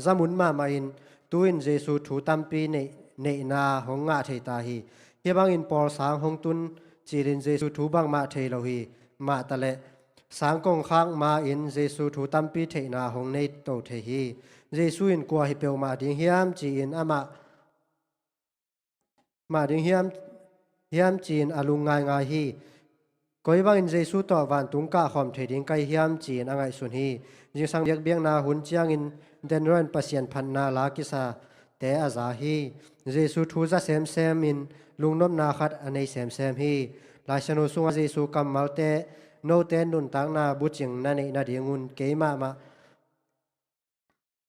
zamun ma in tuin jesu thu tampi nei na honga thei ta hi hi bang in por sang hong tun chirin jesu thu bang ma thei lo hi ma tale sang kong khang ma in jesu thu tampi thei na hong nei to thei hi jesu in kwa hi peu ma ding hiam chi in ama ma ding hiam chin alung ngai hi koi bang in jesu to van tung ka khom thei ding kai hiam chin angai sun hi jing sang biak biak na hun chiang in den ron pasien phan na la kisa te aza hi jesu thu za sem in lungnom na khat anei sem hi lai sanu sunga jesu kamal te no te nun tang na bu ching na nei na dingun keima ma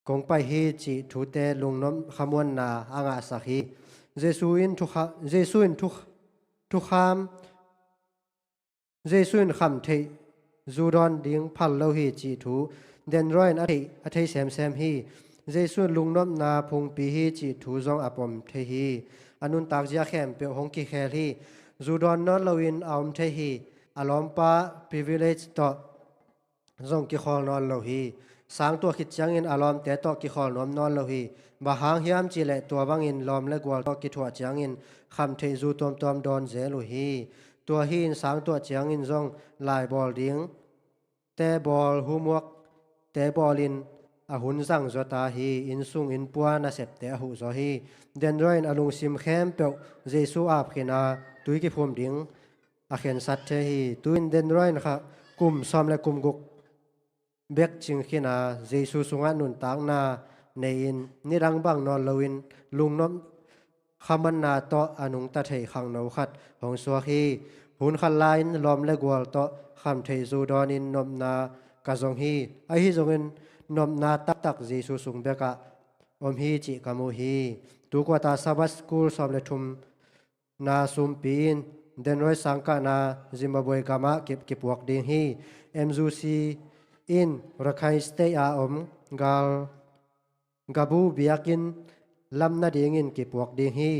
kong pai hi chi thu te lungnom khamon na anga sakhi jesu in thu kham jesu in kham thei zudon ding phal lo hi chi thu den roin a thei sem hi jesu lungnom na phung pi hi chi thu zong apom thei hi anun tak jia khem pe hong ki khel hi zudon no loin aum thei hi alom pa privilege to zong ki khol non lo hi sang to khit chang in alom te to ki khol nom non lo hi ba hang hiam chi le to bang in lom le gwal to ki thwa chang in kham thei zu tom don ze lo hi to hi in sang to chang in zong lai bol ding te bol humwak te bolin a hun sang zota hi in sung in puan na sep te hu zo hi den roin alung sim khem pe jesu ap khina tui ki phum ding a khen sat the hi tuin den roin kha kum som le kum guk bek ching khina jesu sunga nun tang na nein nirang bang non loin lungnom khaman na to anung ta thei khang no khat hong so hi hun khal lain lom le gwal to kham thei zu don in nom na ka zong hi a hi zong in nom na tak jesu sung beka om hi chi kamu hi tu ko ta sabas school som le thum na sum pin den roi sangka na zimbabwe kama ki puak ding hi mzuc in rakhai stay a om gal gabu biakin lam na ding in ki puak ding hi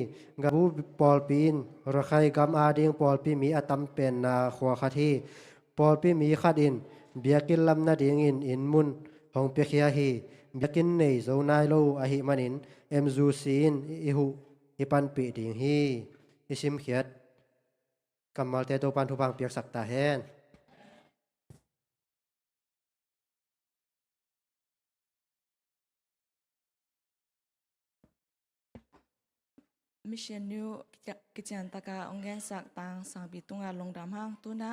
gabu pol pin rakhai gam a ding pol pi mi atam pen na khwa khat hi pol pi mi khat in biakin lam na ding in mun hong pe khia hi biakin nei zo nai lo a hi manin mzuc in i hu ipan pi ding hi isim khiat kamal te to pan thu bang piak sakta hen mission new kitchen taka ongen sak tang sang bitunga longdam hang tuna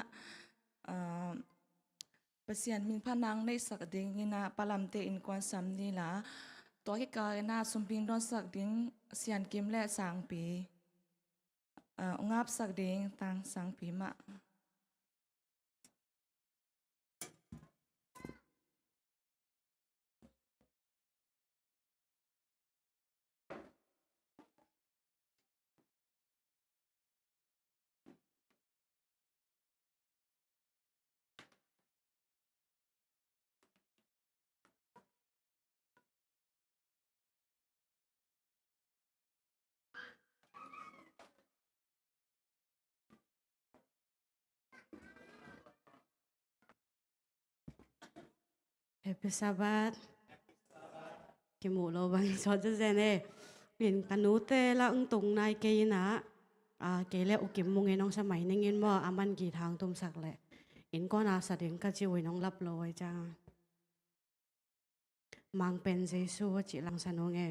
pasien min phanang nei sak ding ina palamte in kwan sam ni la to hi ka na sumping don sak ding sian kim le sang pi ngap sak ding tang sang pi ma Happy Sabbath. Cái mũ lô bằng cho cho dân nè. Mình cả nút tê là tung này cây nã. Cây lệ kiếm mong nông sa mày nên in mò aman kỳ thang tôm sạc lệ. In con sa đến cả chiều nông lấp lôi chăng. Mang pen giấy xua chị lăng sa nông nghe.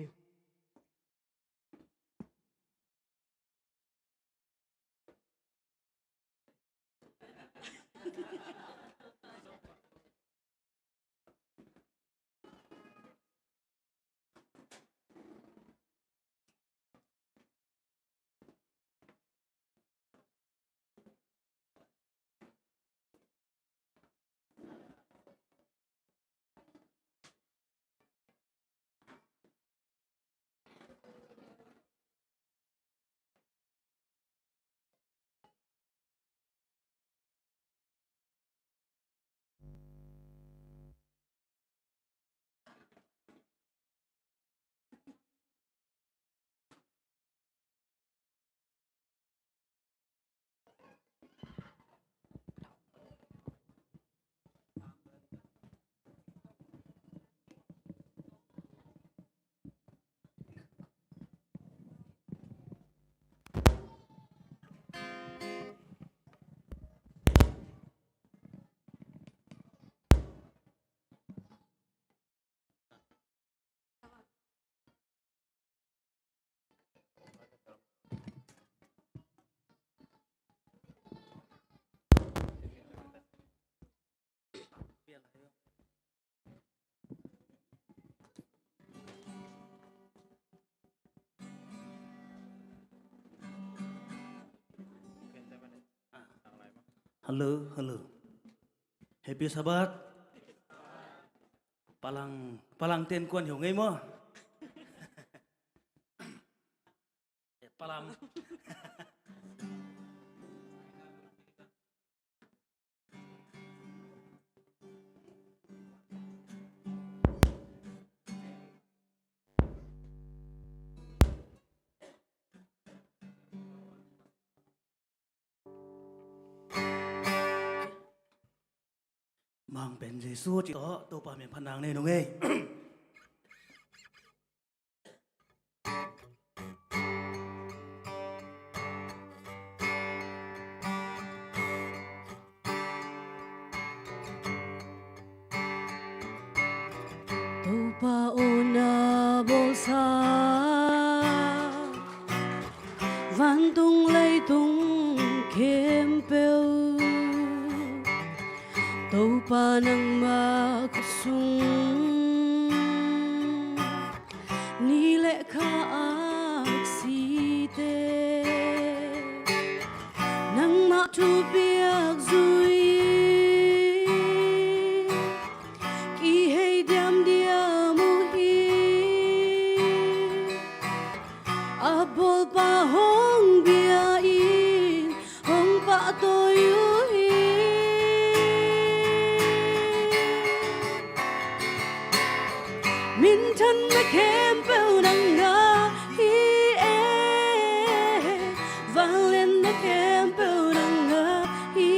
Halo. Happy Sabat. Palang tiền quân hiểu ngay mơ. Palang. Mang bên Giêsu chỉ có tôi bà miền Phan Nang này đúng nghe. Tupa una bolsa Van tung lay tung kem peu Tupa nang makusung Nile ka aksite Nang matubiak zui Abol pa hong biyain hong pa toyuin Mintan na kempel nang nga hi Valen na kempel nang nga hi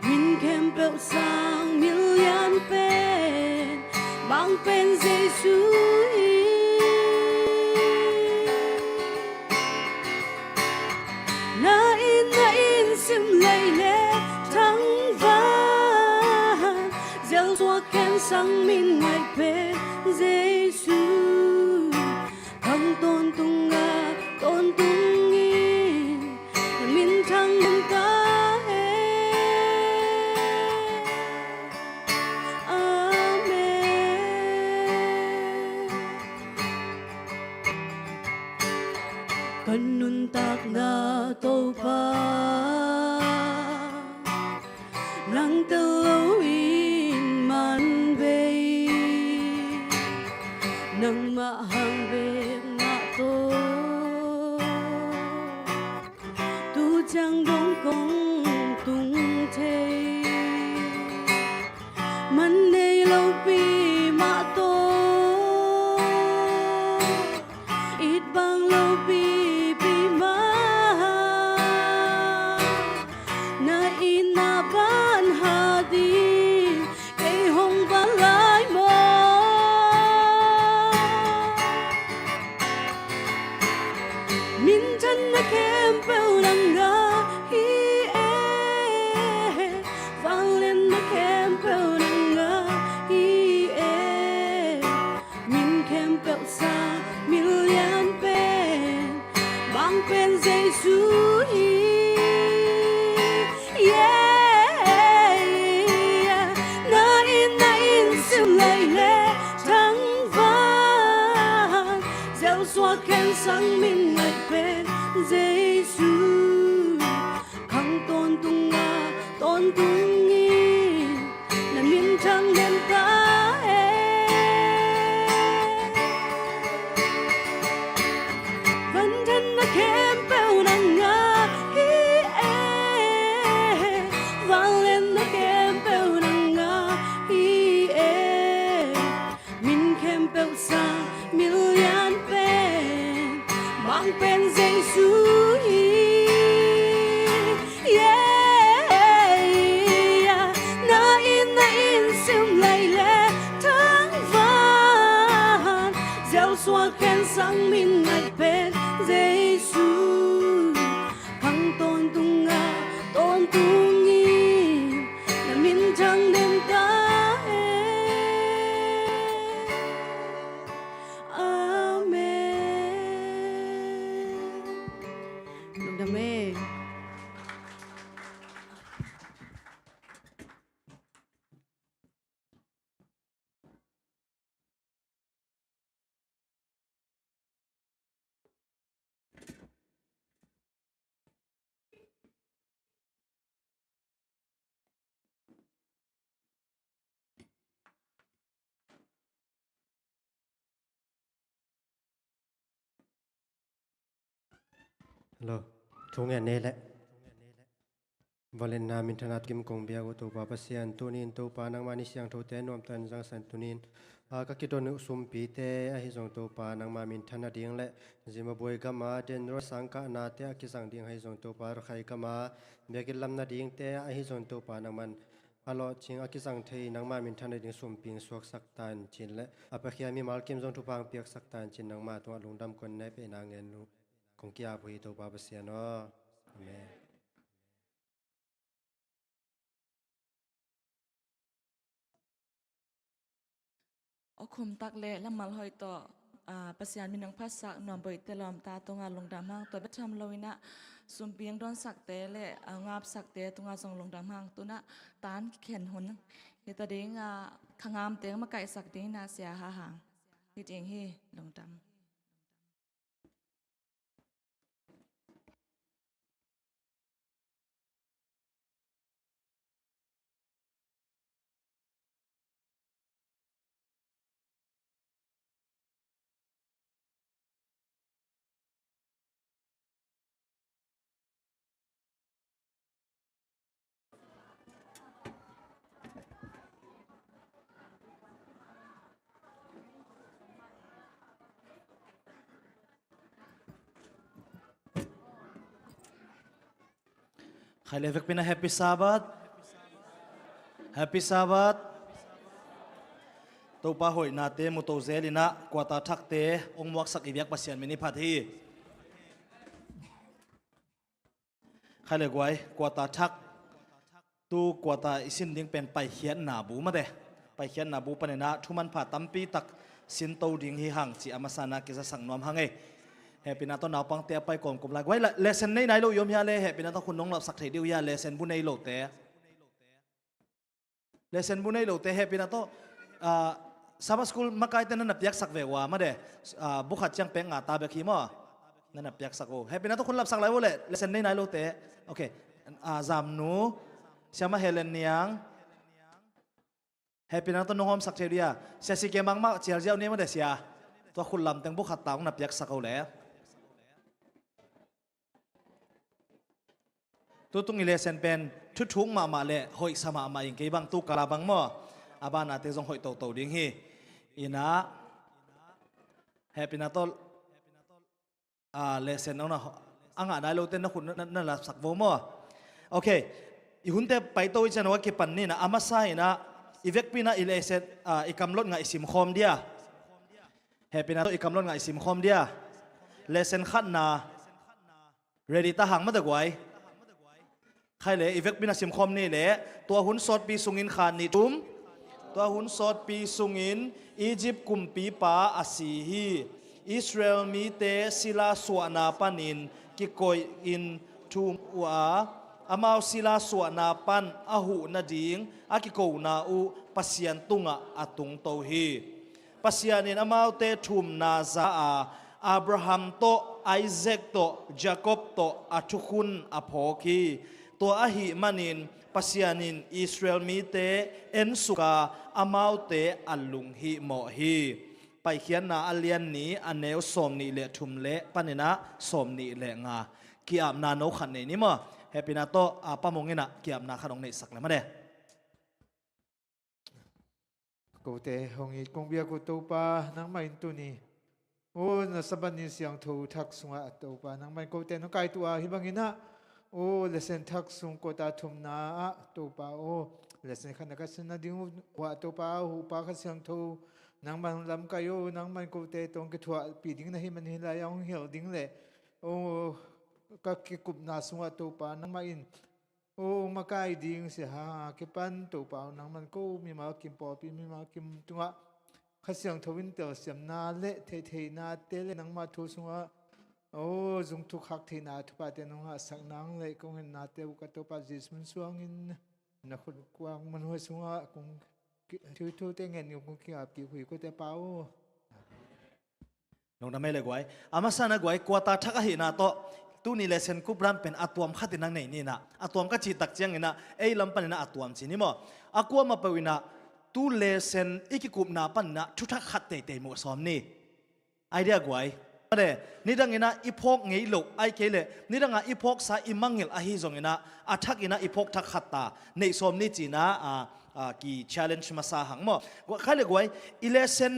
Min kempel sang milyan pen Mang pen Giêsu Na in sim lay lệ thăng van Gieo xua khen sang min ngày bên Giêsu Thăng tôn tung nga tôn tung in Min thăng min ca Amen Kanun tak na tô pa Nang tawin man bay Nang mahang bay nga to Tu chang dong kong tung thê Man nay lâu pi ma to Ít bang lâu pi ban hadi kay hong balay mo Minsan na kempel nang nga hi Valen na kempel nang nga hi Min kempel sa milyan pen Mang pen Giêsu hi Xóa khen sang min ngày bên Giêsu khăng tôn tung nga tôn tung nghi là min trăng đêm ta vẫn thân na kém bèo nang nga hi vang lên na kém bèo nang nga hi min kém bèo sang milyan Mang pen Giêsu Na in sim lay lệ thăng van Gieo xua khen sang min ngày bên Giêsu khăng tôn tung nga tôn tung nghi là min trăng đêm ta Amen. lo thung ya ne le valen na min thanat kim kong bia go to pa pasian tunin to pa nang mani siang tho te nom tan jang san tunin ka kiton sum pi te a hi jong to pa nang ma min thana ding le jima boy ka ma den ro sang ka na te ki sang ding hai jong to pa ro khai ka ma be ki lam na ding te a hi jong to pa nang man alo ching a ki sang thei nang ma min thana ding sum ping suak sak tan chin le apa khia mi mal kim jong tu pang piak sak tan chin nang ma to lungdam kon ne pe na ngen nu kong kia pui to pa pasian no amen o khum tak le lamal hoi to pasian minang phasak nom boi te lom ta tonga lungdam hang to betham loina sumpiang don sak te le ngap sak te tunga song lungdam hang tuna tan khen hun hita ding khangam te ma kai sak ding na sia ha hang hi ting hi lungdamใครเลยฟิกเป็นแฮปปี้ซาบัดแฮปปี้ซาบัดตัวป้าหอยนาเตมุโตเซลินะกว่าตาทักเตองมวกสักอีเวียกปัสยานมินิพัทฮีใครเลยกวยกว่าตาทักตูกว่าตาอิสินดิ้งเป็นไปเขียนหนาบูมาเดไปเขียนหนาบูปนนะทุมันผ่าตั้มปีตักสินโตดิ้งฮีหังจีอามาสานากิจะสั่งนวมหังเอเฮปินาต้นนาวปังเตะไปก่อนกลุ่มลายไว้เลเซนในไหนโลยมยาเลเฮปินาต้นคุณน้องหลับสักทีเดียวยาเลเซนบุญในโลเตะเลเซนบุญในโลเตะเฮปินาต้นสาวสกุลมาไกลแต่นั่นนับยักษ์สักเววามาเดบุขัดจังเป็งตาเบคีมั้งนั่นนับยักษ์สักโอเฮปินาต้นคุณหลับสักไรวะเลเลเซนในไหนโลเตะโอเคจำนูเสียมาเฮเลนยังเฮปินาต้นน้องหอมสักทีเดียเสียสิเกมังมาเจียวเจียวนี้มาเดเสียตัวคุณลำแต่งบุขัดตาของนับยักษ์สักโอเลตัวตุงอิเลเซนเป็นทุกทุ่งมาเล่หอยสมามาอิงเก็บังตุกลาบังมั่วอาบานาเตจงหอยโตดิ้งฮีอินะเฮปินาโตเลเซนเอานะอ่างอะไรเราเต้นนะคุณนั่นละสักโวมั่วโอเคอีหุ่นเตไปโตอีจันว่าเก็บปันนี่นะอามาไซนะอีเวกปีนะอิเลเซนอีกำลดงาอิสิมคอมเดียเฮปินาโตอีกำลดงาอิสิมคอมเดียเลเซนขัดนาเรดิตาหังมาตะกวยใครเลยอีเวกบินาสิมคอมนี่เลยตัวหุ่นสดปีสุงินขานนี่ทุ่มตัวหุ่นสดปีสุงินอียิปต์กุมปีปาอาซีฮีอิสราเอลมีเตศิลาสวนาปันินกิโกยอินทุมอัวอามาวศิลาสวนาปันอาหูนาดิงอากิโกนาอูปัสยันตุงะอาตุงโตฮีปัสยันินอามาวเตทุมนาซาอับราฮัมโตไอเซกโตยาโคบโตอาทุคุนอโพกีตัวอาหิมันินปัสยานินอิสราเอลมีเตเอ็นสุกาอามาวเตอัลลุงฮิโมฮีไปเขียนนาอัลเลียนนี้อันเนวสมนีเลทุมเลปันนะสมนีเลงากีอาบนาโนขันนี้นี่มั้งเฮปินาโตอาปามงเงินะกีอาบนาขนมในสักเลยมั้งเด้กูเตะหงอีกงเบียกูตัวปานังไม่ตัวนี้โอ้น่ะสบันนี้เสียงทูทักสุงะตัวปานังไม่กูเตะน้องไก่ตัวฮิบังอินะโอ้เลเซนทักสุงโกตาทุมนาตัวปาโอ้เลเซนขันนักษณะดิ้งว่าตัวปาหูปาขัดเสียงทูนังมันลำกายโอนังมันกูเตะตรงกระถั่วปีดิ้งนะฮิมันฮิลายองเหี่ยวดิ้งเลยโอ้ก็เก็บกลุ่มนาสุงะตัวปานังไม่อินโอ้มาไกลดิ้งเสียหาเก็บปันตัวปานังมันกูมีมากินปอปีมีมากินตัวขัดเสียงทวินเตอร์เสียมนาเละเทนาเตเลนังมาทูสุงะโอ้จงทุกขักที่นาทุกประเด็นน้องสักนังเลยคงเห็นนาเตวกับตัวปัจจิสมันสวงอินนักขุดกวางมันหัวสวงคงทุเตงเงินอยู่คงขี้อาบกี่หุยก็แต่เป้าลงทำไมเลยกวยอามาสานะกวยกว่าตาทักหินาโตตู้นี่เลเซนกุบรันเป็นอัตวมขัดที่นังไหนนี่นะอัตวมก็จีตักเจียงนี่นะเอ้ลำปันนี่นะอัตวมจีนี่มั้งอากวมาเปวินะตู้เลเซนอีกกุบนาปันนะทุกทักขัดเตะหมดซ้อมนี่ไอเดียกวย มาเดนี่ดังอินะอีพกเงยลุไอเคเลนี่ดังอีพกสาอิมังเงลอหิจงอินะอาทักอินะอีพกทักขัดตาในสมนี่จีนะกี่ challenge มาสาหังมั้งว่าใครเรียกว่าอิเลเซน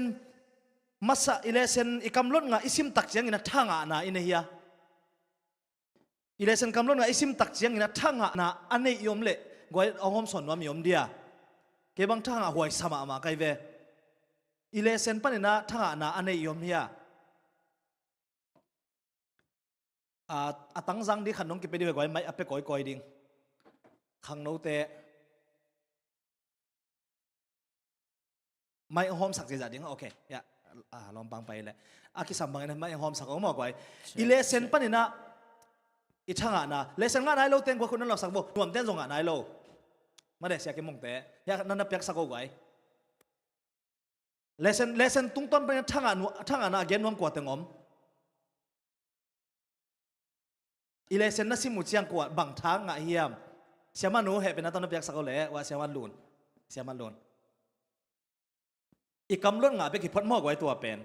มาสาอิเลเซนอีกำล้นงาอิซิมตักเจียงอินะทั้งอ่ะนะอินเฮียอิเลเซนกำล้นงาอิซิมตักเจียงอินะทั้งอ่ะนะอันนี้ยมเละกว่าองค์สอนว่ามียมเดียเก็บังทั้งอ่ะหวยสมามาไกเวอิเลเซนปันนะทั้งอ่ะนะอันนี้ยมเฮียตั้งจังดีขันน้องกินไปดีกว่าไม่เอาไปก่อยดิ่งขังโนเตไม่หอมสักเจดิ่งโอเคอย่าลองบังไปเลยคิดสัมบังนะไม่หอมสักก็มากกว่าอีเลเซนปันนี่นะอีช่างอ่ะนะเลเซนงานไหนเราเต้นกว่าคนนั้นเราสักบ่รวมเต้นส่งงานไหนเรามาเดี๋ยวเสียกิมงเตะอยากนั่นนับยักสักก็ไว้เลเซนตุ้งต้นไปช่างอ่ะนะเกณฑ์น้องกว่าเต็งอมอีเลเซนน่ะสิมุจียงกว่าบางทางงะเฮียมเสียมันหนูเหตุเป็นนัตอนนับยักสักก็เลยว่าเสียมันลุนอีกคำล้วนงะไปกี่พัดหม้อกไว้ตัวเป็น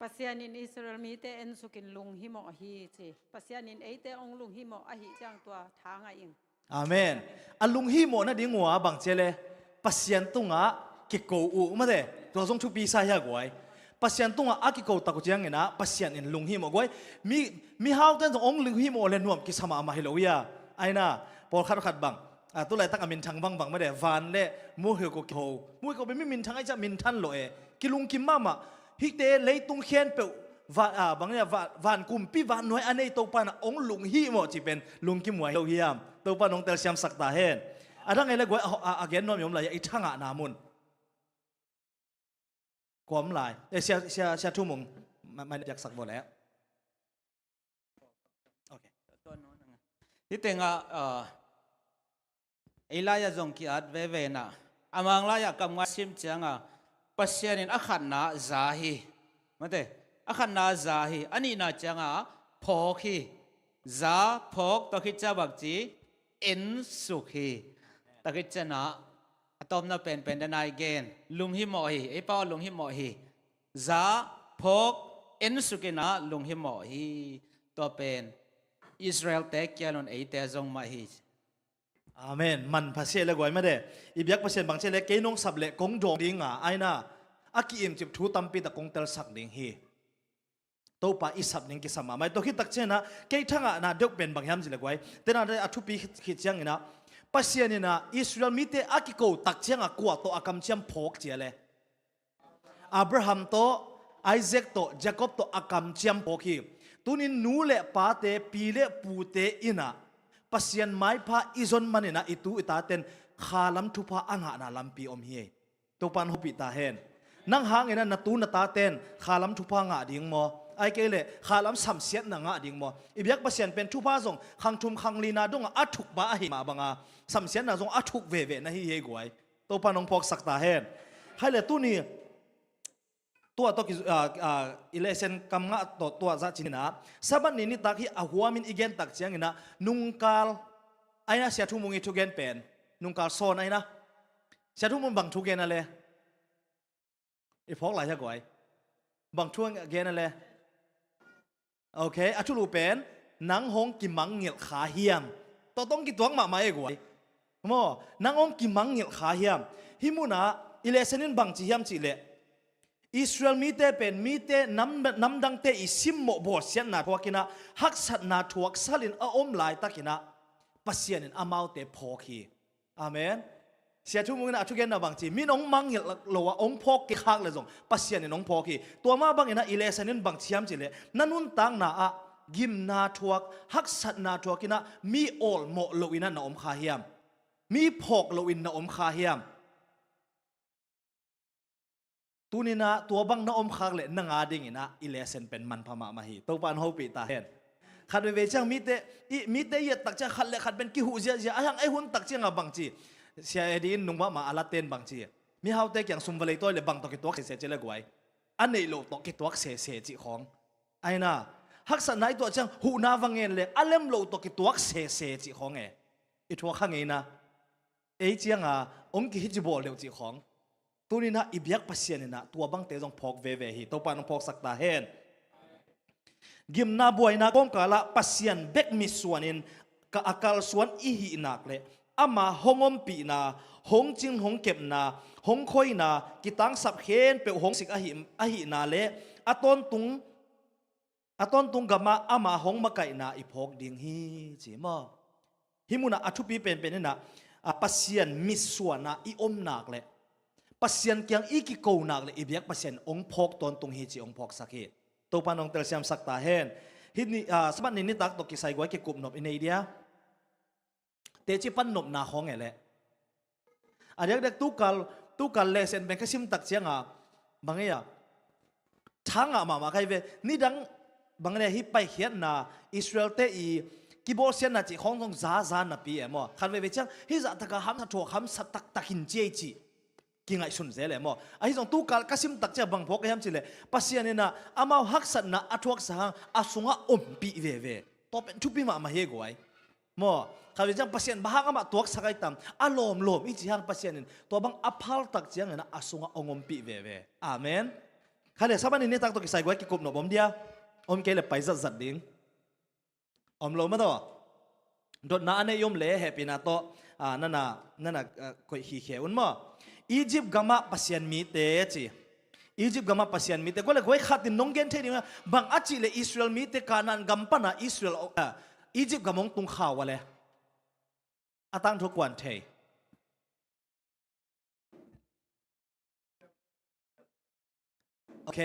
Pasianin Israel mi te en sukin lung himo hi chi pasianin eite ong lung himo a hi chang tua thanga ing อาเมนอันลุงฮีโมนะดิ้งหัวบางเจเลปัสยันตุงะกิโกอูมาเดตัวทรงชุบปีซ่าฮะกวยปัสยันตุงะอากิโกตะกุจียงเงินะปัสยันอินลุงฮีโมกวยมีฮาวเต้นองลุงฮีโมเลนวมกิสมามาฮิโลยาไอน่ะพอขัดบังตัวไรตั้งมินทังบังมาเดวานเล่มูเฮโกโกมูเฮโกเป็นมินทังไอจะมินทันโลเอกิลุงกิมมามาฮิเตเลยตุงเขียนเปวานบางเนี่ยวานกุมปีวานน้อยอันนี้ตัวปานะองลุงฮีโมจีเป็นลุงกิมวยโลเฮียมตัวปานองเตลเซียมสักตาเห็นทั้งไงเลยกว่าเกณฑ์น้อมยมเลยไอ้ทั้งนามุนความลายเสียทุ่มงไม่อยากสักบ่แล้วโอเคที่เต็งไอ้ลายจงกีอัดเวน่ะอามังลายกำงัดซิมเจียงปัสยานินอัขันนาซาฮีมาเตอัขันนาซาฮีอันนี้น่าจังพอกฮีซาพอกตะคิดจะบักจีเอ็นสุขีตะกิจนะตอมน่ะเป็นดนายเกนลุงหิมอฮีไอ้ป้าลุงหิมอฮีซาพกเอ็นสุกินะลุงหิมอฮีตัวเป็นอิสราเอลเตกยาลอนไอเตจงมาฮีอาเมนมันภาษาเลยกว่าไม่ได้อีบียกภาษาบางเช่นเลยเกนงสับเละกงดงดิ่งไอ้น่ะอากิมจิบทูตัมปีตะกงเตลสักดิ่งฮีตัวป้าอิสับดิ่งกิสมาไม่ตัวคิดตักเช่นนะเกยทั้งน่ะเด็กเป็นบางยามสิเลยกว่าแต่น่ะได้อทุปีคิดจังนะปัสยานินะอิสราเอลมิเตอากิโกตักเชียงกว่าตัวอากำเชียมพกเจเลยอับราฮัมโตไอแซคโตยาโคบโตอากำเชียมพกฮีตุนินนูเลปาเตปีเลปูเตอินะปัสยันไม้พาอิจนมันนะอิตูอิตาเตนขาลัมทุพาอังหานาลัมปีอมเฮตัวปันหุปิตาเฮนนังหางเงินนัตูนตาเตนขาลัมทุพางะดิ่งมอไอเกเลขาลัมสัมเสียนงะดิ่งมออีบียกปัสยันเป็นทุพาส่งขังทุมขังลีนาดงอัทุกบ้าหิมาบังอาสัมเสียนนาส่งอัทุกเวเวนะฮิเฮกวยตัวปันองพอกสักตาเฮนให้เลตุนี่ตัวกิอิเลเซนกำงะตัวจัดจินะสับันนี้ตักที่อาหัวมินอีเกนตักเชียงนะนุงกาลไอ้นะเสียทุ่มงอีทุเกนเป็นนุงกาลโซนไอ้นะเสียทุ่มงบังทุเกนอะไรอีพอกหลายเท่าไหร่บังทุเกนอะไรโอเคอาชุลูเป็นนังหงกิมังเงียขาเฮียมตัวต้องกิตัวงมาไม่กวยมั่วนังหงกิมังเงียขาเฮียมฮิมุนะอิเลเซนินบังจีเฮียมจีเลอิสราเอลมีเตเป็นมีเตน้ำดังเตอิซิมโมบอสเซียนนาทวกินะฮักสัตนาทวกสัลินอมลายตะกินะปัสยานินอามาวเตพอกีอาเมนเสียทุกมือนะทุกเกนนะบางทีมีน้องมังเยลว่าองพอกกิฮักเลยจงปัสยานินองพอกีตัวมาบางนะอิเลสันินบางเชียมจิเลนั่นนุ่นตังนะกิมนาทวกฮักสัตนาทวกินะมีโอลโมโลวินะนะอมคาเฮียมมีพอกโลวินนะอมคาเฮียมตัวนี้นะตัวบังน้อมขากเลยนังอาดิ่งนะอิเลเซนเป็นมันพม่ามาฮีตัวปานฮูปีตาเห็นขัดเวจังมีเตยตักจะขัดเลยขัดเป็นกิหูเจียยังไอหุ่นตักจะงาบังจีเสียดีนนุ่งว่ามาอาลาเตนบังจีมีเฮาเตกอย่างซุ่มเวลตัวเลยบังตกิตัวเสียเจเลยกวยอันนี้โลตกิตัวเสียจีของไอ้น่ะฮักษณะตัวจังหูนาวังเงินเลยอัลเลมโลตกิตัวเสียจีของอีทัวข้างเงินนะไอเจียงองกิฮิจิบอลเลวจีของ ตัวนี้นะอิบยักปัสยานี่นะตัวบังเตจงพอกเวเวฮีตัวปานงพอกสักตาเฮนกิมนาบวยนะก้มกาละปัสยันเบกมิสวนินกะอากาลสวนอีหีนักเลอามาหงอมปีนาหงจิงหงเก็บนาหงคอยนากิตังสับเห็นเปหงสิกอหินาเลอตอนตุงกะมาอามาหงมาไก่นาอีพอกดิงฮีจีมอฮิมุนะอทุปีเป็นนี่นะปัสยันมิสวนาอีอมนักเลปัสยันเกียงอีกิโกนักเลอีเบียกปัสยันองพอกตอนตุงฮีจีองพอกสักเหตุตัวปานองเตลเซียมสักตาเฮนฮินี่สมัยนี้ตักตกิใส่ไว้เก็บกลุ่มนบอินเดียเตจิปันนบนาของไงแหละอันนี้เด็กตุกเลเซนเป็นแค่ซิมตักเสียงบางอย่างทั้งมาใครเวนี่ดังบางอย่างฮิไปเขียนนะอิสราเอลเตอีกิบอลเซียนนะจีของตรงซานะปีมั้งคันเวจังฮิจะตะกะฮัมทัวฮัมสัตตักหินเจจีกิงไอสุนเซเลยมั้งไอ้ตรงตุกกซิมตักเจ้าบางพวกยังจิเลยปัสยานี่นะอามาฮักสันนะอัทวกสังอาสุงะอมปีเวตัวเป็นชุบปีมาเฮกวยมั้งเขาจะจังปัสยันบ้างอามาตัวสักไอตามอารมณ์ลมอีจีฮังปัสยันตัวบางอภัลตักเจ้าเนี่ยอาสุงะองมปีเวอาเมนข้าเดี๋ยวสัปดาห์นี้ตักตัวกิใส่ไว้กิกบหนบอมเดียอมเกลไปจัดดิ้งอมลมมาตัวโดนน้าเนี่ยยมเละแฮปปี้นะตัวนั่นน่ะก็ฮีเขอุนมั้งอียิปต์กามาปัสยันมีเตจีอียิปต์กามาปัสยันมีเตก็เลยก็ขัดดินน้องเกนเทนี่บางอาจิเลอิสราเอลมีเตกานันกัมปนาอิสราเอลอียิปต์กามงตุงข่าวอะไรอาตังทุกวันเทโอเค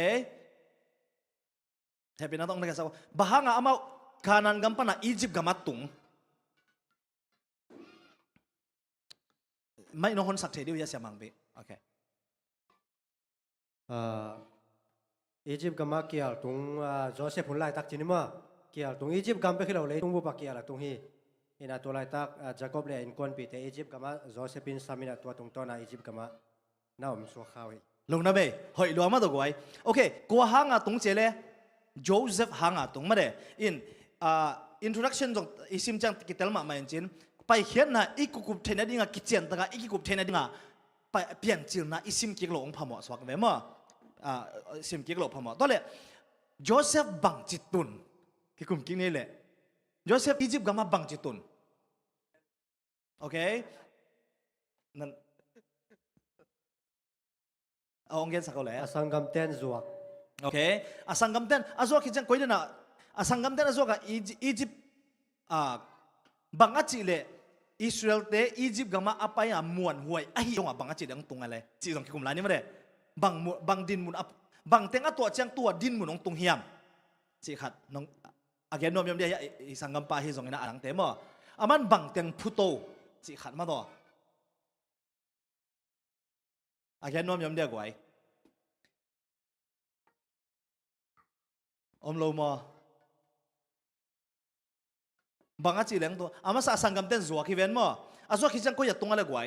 แฮปปี้นะต้องนึกกันสักบางอามาคานันกัมปนาอียิปต์กามาตุงไม่น้องคนสักเทเดียวยาเสียมังเบโอเคอียิปต์ก็มาเกี่ยวตรงโจเซฟผลไล่ตักจีนี่มั้งเกี่ยวตรงอียิปต์ก็ไม่ขึ้นเราเลยตรงบุปผาเกี่ยวตรงนี้อินาตัวไล่ตักจาคอบเลยอินคอนปีแต่อียิปต์ก็มาโจเซฟินสามินาตัวตรงตัวน่ะอียิปต์ก็มาน่าอมสัวข้าวลงนะเบเฮ้ยรวมมาตัวกูไว้โอเคกูหางตรงเจเลโจเซฟหางตรงมาเดintroduction จงอิสิมจังกิเตลมาไม่จินไปเขียนนะอีกุบเทนดิ้งกิจเจนตะกะอีกุบเทนดิ้งไปเปลี่ยนจิลนะอิสิมกิโลองพมอสวักเวมสิมกิโลพมอตัวเลยโจเซฟบังจิตุนกิคุมกินนี่แหละโจเซฟอียิปต์ก็มาบังจิตุนโอเคนั่นเอาองเกนสักเอาเลยอาสังกัมเตนจวกโอเคอาสังกัมเตนอาจวกคิดจังคุยเดนะอาสังกัมเตนอาจวกอียิปต์บางอาจิเลอิสราเอลเตอียิปต์ก็มาอภัยมวนหวยไอ้ยงบางอาจิเดงตรงอะไรจีตรงคุมลายนี่มาเด้บางดินมุนบางเต็งตัวเจียงตัวดินมุนองตรงเฮียมจีขัดน้องอาเกนโนมยมเดียสังกัมปาฮิซงนะอ่างเตมอามันบางเต็งพุโตจีขัดมาตัวอาเกนโนมยมเดียกไว้อมโลมบางอาจิเลงตัวอามาสังกัมเต็นจัวคิเวนมั้งอาจัวคิดจังก็อย่าตรงอะไรกว่า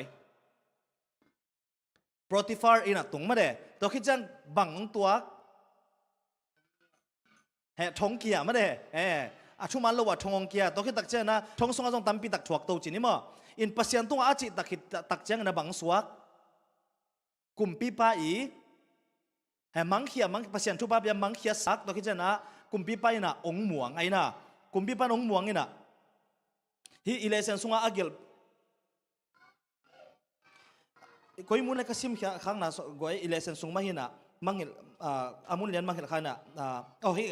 โปรติฟาร์อินะตรงมาเด้ตัวคิดจังบังตัวเฮทงเกียมาเด้อาชุมันละว่าทงเกียตัวคิดตักเจนะทงสงอาจงตั้มปีตักถวกตัวจีนี่มั้งอินปัสยันตัวอาจิตักคิดตักเจนะบังสวกกุมปีป้าอีเฮมังเขียมังปัสยันทุบาบยามังเขียสักตัวคิดจังนะกุมปีป้าอีนะองหมวงไอ้นะกุมปีป้าองหมวงอีนะฮีอิเลเซนสงอาเกลก็ยิ่งมุ่งเลยก็ซิมข้างหน้าก็อิเลเซนสงมาหินะมังเห็นอามุนเลียนมังเห็นข้างหน้าโอ้เฮ้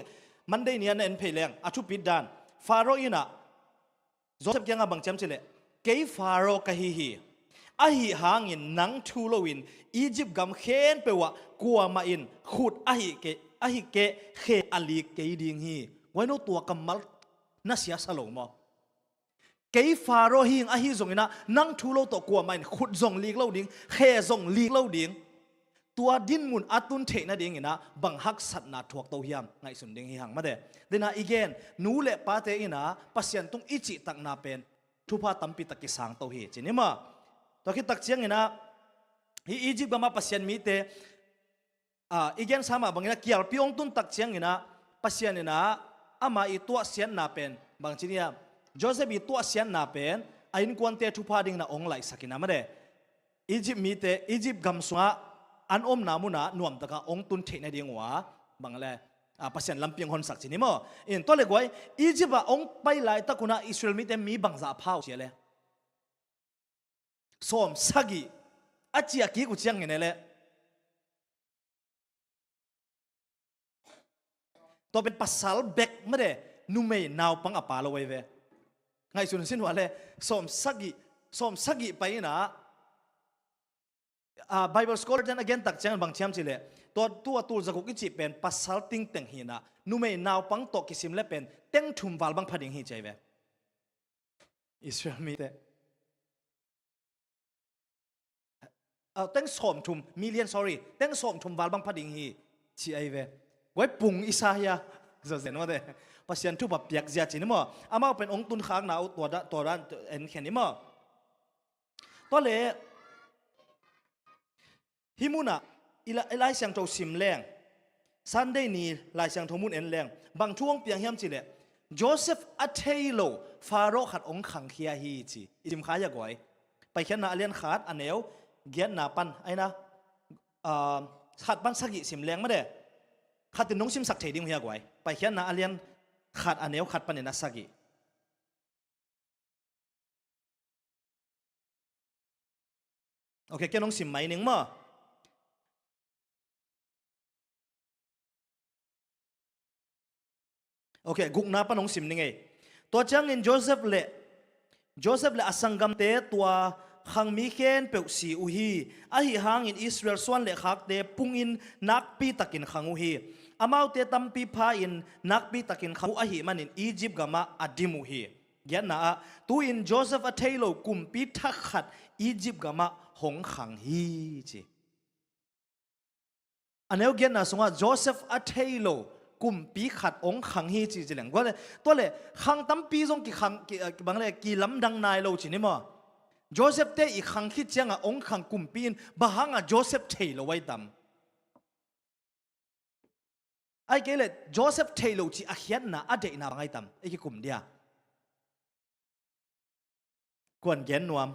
มันได้เนี่ยเอ็นเพลงอาชุปิดดานฟาโรอินะโจเซฟยังบังจำเฉลยเกย์ฟาโรกะฮีอาฮีหางอินนังทูโลวินอียิปต์กำเขนเปว่ากัวมาอินขุดอาฮีเกเขอลีเกย์ดิงฮีไว้โนตัวกำมัลน่าเสียสโลมอเกย์ฟาโรหิงอาฮีจงอินะนังทูโลตัวกัวมาอินขุดจงลีกเล่าดิงเขจงลีกเล่าดิงตัวดินมุนอัตุนเทนะดิงอินะบังฮักสัตนาถวกตัวเฮียมไงสุนดิงหิหังมาเดเดน่าอีเกนนูเล่ปาเตอินะปัสยันตุงอิจิตักนาเป็นทุพาตัมปิตะกิสังตัวเฮจินิมาตัวคิดตักเชียงอินะฮีอียิปต์ก็มาปัสยันมีเตอีเกนสามาบังอินะเกี่ยวพิองตุนตักเชียงอินะปัสยันอินะอามาอีตัวเสียนนาเป็นบางทีเนี่ยโจเซฟอีตัวเสียนนาเป็นอินควันเตทุพาดิงนะองไลสักินะมาเดอียิปต์มีเตอียิปต์กำสวะ อันอมนามุนะนวมตะกะองตุนเทในเดียงวะบังเลยปัศยันลำเพียงคนสักจินิมออินตัวเล็กไว้อียิปต์องไปไล่ตะกุนะอิสราเอลมีแต่มีบังซาพาวเชียเลยสมสักีอาเจียกีกุเชียงเงี้ยเลยตัวเป็นภาษาเบกไม่ได้นุ่มไม่นาวปังอปาลอยเวไงสุนทรสินว่าเลยสมสักีไปนะBible scholar จัน again ตักเชียงบางเชียงสิเลยตัวจะกุกจิเป็นภาษาติ้งเต็งหินะนุ่มไม่นาวปังตกิสิมเลยเป็นเต็งทุ่มวัลบังพัดิงหิใจเวอิสราเอลมีแต่เต็งสมทุ่มmillion sorry เต็งสมทุ่มวัลบังพัดิงหิชีไอเวไว้ปุ่งอิสายาจะเห็นว่าเด้ภาษาทุบแบบเปียกเสียจีนี่มั้งอามาเป็นองค์ตุนข้างหนาวตัวด้านเอ็นแค่นี้มั้งตัวเล่ฮิมุนะอีไลเสียงโจซิมแรงซันเดย์นี้ไลเสียงโทมุนเอ็นแรงบางช่วงเปียงเฮียมจีเล่โจเซฟอัตเทโลฟาโรห์ขัดองค์ขังเคียฮีจีอิจิมขายก่อยไปแค่นาเลียนขาดอันเนวเกียนนาปันไอ้นะขัดปันสักกี่ซิมแรงไม่ได้ขัดตินน้องซิมสักเทดิ้งเฮียก่อยไปแค่นาเลียนขัดอันเนวขัดปันเนนัสสักกี่โอเคแค่น้องซิมไหมหนึ่งมั้งโอเคกุกนาปนองสิมนี่ไงตัวจังอินโจเซฟเล่อสังกัมเตตัวขังมีเคนเปกสีอุฮีอาหิหางอินอิสราเอลส่วนเล่ขักเตปุงอินนักปีตักินขังอุฮีอามาเตตัมปีพาอินนักปีตักินขังอาหิมันอินอียิปต์กามาอดิมุฮียันนะตัวอินโจเซฟอัเทโลกุมปีทักขัดอียิปต์กามาหงขังฮีจีอันนี้ยันนะสงว่าโจเซฟอัเทโลกุมปีขัดองขังฮีจีจีเหลงก็เลยตัวเลยขังตั้มปีทรงกี่ขังบางเลยกี่ลำดังนายเราจีนี่มั้งโจเซฟเตอีขังคิดยังองขังกุมปีนบะฮังโจเซฟเทโลไว้ตั้มไอ้เกลโจเซฟเทโลจีอาเขียนนะอเดน่าบางไอ้ตั้มไอ้กี่กุมเดียกวนเกนนวม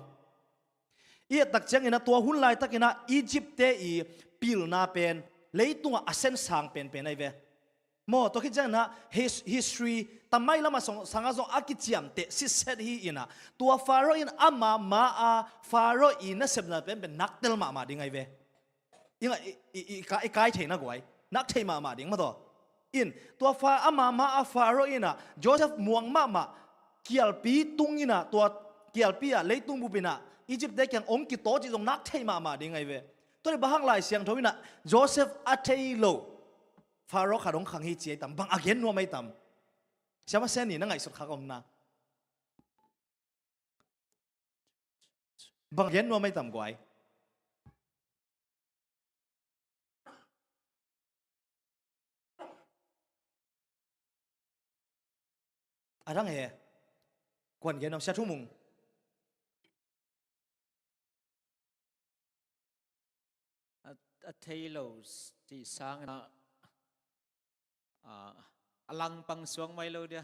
อีตักเจงอินะตัวหุ่นลายตักอินะอียิปต์เตอีปิลนาเป็นเลยตัวอาเซนสางเป็นไอเวมอตัวคิดจังนะ history ทำไมละมาสังอาจอากิจยมเตะสิเซตฮีอินะตัวฟาโรห์อินอามาฟาโรห์อินนั่นเสพน่ะเป็นนักเตลมาดิ้งไอเวยังไงอีกายเทน่ะกวยนักเทมาดิ้งมาตัวอินตัวมาฟาโรห์อินะโจเซฟมวงมาเกียลปีตุงอินะตัวเกียลปีอะเลยตุงบุปินะอียิปต์ได้แข่งองค์กิโตจิตรงนักเทมาดิ้งไอเวตัวนี้บ้างหลายเสียงทวินะโจเซฟอัเทโลฟาโรห์ขัดองขังฮีจีตั้มบางอาเกนนัวไม่ตั้มใช่ไหมเส้นนี้นั่งไงสุดขักอมนะบางอาเกนนัวไม่ตั้มกว่าอะไรนั่งเหรอกวนเกนน้องเชื่อทุ่มุงอัเทโลที่สร้างนะอลังปังสวงไม่รู้เดีย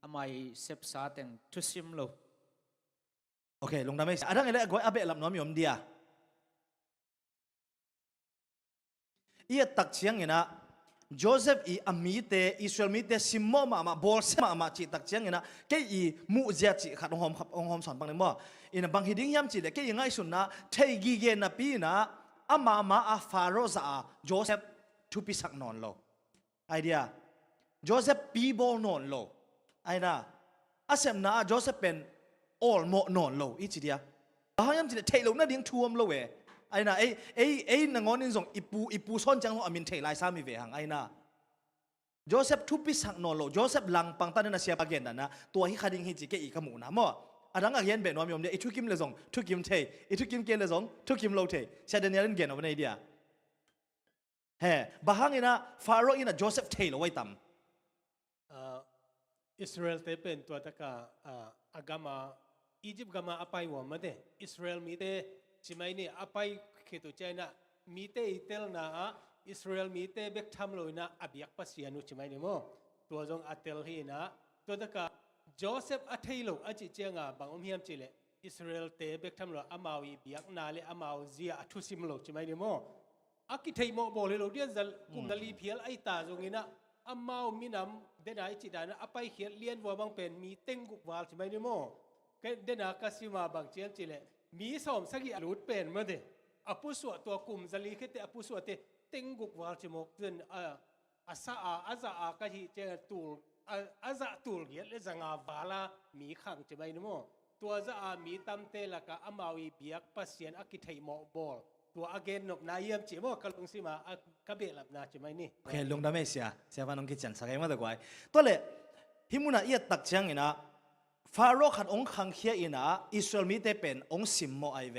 อไม่เซฟซาแต่งทุสิมโลโอเคลงดำไม่อะไรนั่งเหรอกวนอาเบะลำน้อมยมเดียอีตักเชียงเงินะโจเซฟอีอามีเตอิสราเอลมีเตซิมโมมาบอลเซมาจีตักเชียงเงินะแกอีมูเจียจีขัดองหอมสอนบังเลยมั้งอินะบังฮิดิ้งยามจีเลยแกยังไงสุนนะเทกีเกนะปีนะอามาฟาโรซาโจเซฟทุพิสักนอนโลไอเดียโจเซฟปีโบนอนโลไอ้นะอาเซมนะโจเซฟเป็นออลโมนอนโลอีจีเดียบางยามจีเลยเทโลน่าดิ้งทัวมโลเวไอ้นะไอ้นางอนนี่ส่งอีปูซ้อนจังอามินเทลายสามีเวหังไอ้นะโจเซฟทุพิสักนอนโลโจเซฟหลังปังตันน่ะเสียปากเกนนะตัวฮิคาดิ้งฮิจิเกอีกขมูนะมั้งอันนั้นก็เห็นเป็นว่ามีอมเดียทุกิมเลยส่งทุกิมเททุกิมเกนเลยส่งทุกิมโลเทเชดเนียนเกนเอาไว้ในเดียเฮ้บางอินะฟาโรห์อินะโจเซฟเทโลไว้ตั้มอิสราเอลเตเป็นตัวตะกาอากามาอียิปต์กามาอภัยว่ามันเดอิสราเอลมีเตใช่ไหมนี่อภัยเขตุใจนะมีเตอิเตลนะอิสราเอลมีเตเบกทำเลยนะอบิยักปัสยานุใช่ไหมนี่มั้งตัวจงอัตเตลฮีนะตัวตะกาโจเซฟอัตเทโลอาจิเจียงบางอมเฮียมจิเล อิสราเอลเตเบกทำหรออามาวีเบียกนาเลอามาเซียทุสิมโลใช่ไหมเนี่ยโมอากิเทยโมบอกเลยเราเดียวจะกุมดลีเพียลไอตาตรงนี้นะอามามีน้ำเดนไอจิดานะอาไปเขียนเลียนว่าบางเป็นมีเต็งกุกวาลใช่ไหมเนี่ยโมก็เดนากาซิมาบางเจียนจิเลมีสมสักอย่างรูดเป็นมาเดอาผู้สวดตัวกุมดลีคิดแต่อาผู้สวดเต็งกุกวาลใช่ไหมจนอาซาอาซาอากะฮิเจตูลอาซาตูลเกียรเลจังอาวาลามีขังใช่ไหมเนี่ยโมตัวจะมีตำเตละกะอามาวีเบียกปัสเซียนอากิเทยโมบอลตัวอเกนนกนายเยี่ยมจีโมกะลงสิมาอากะเบลับนาใช่ไหมนี่โอเคลงดาเมเสียฟันองกิจันสักยังมาตะกวายตัวเล่ฮิมุนาเอียตักจังอินะฟาโรห์ขัดองคังเขียอินะอิสราเอลมีเตเป็นองสิมโมไอเว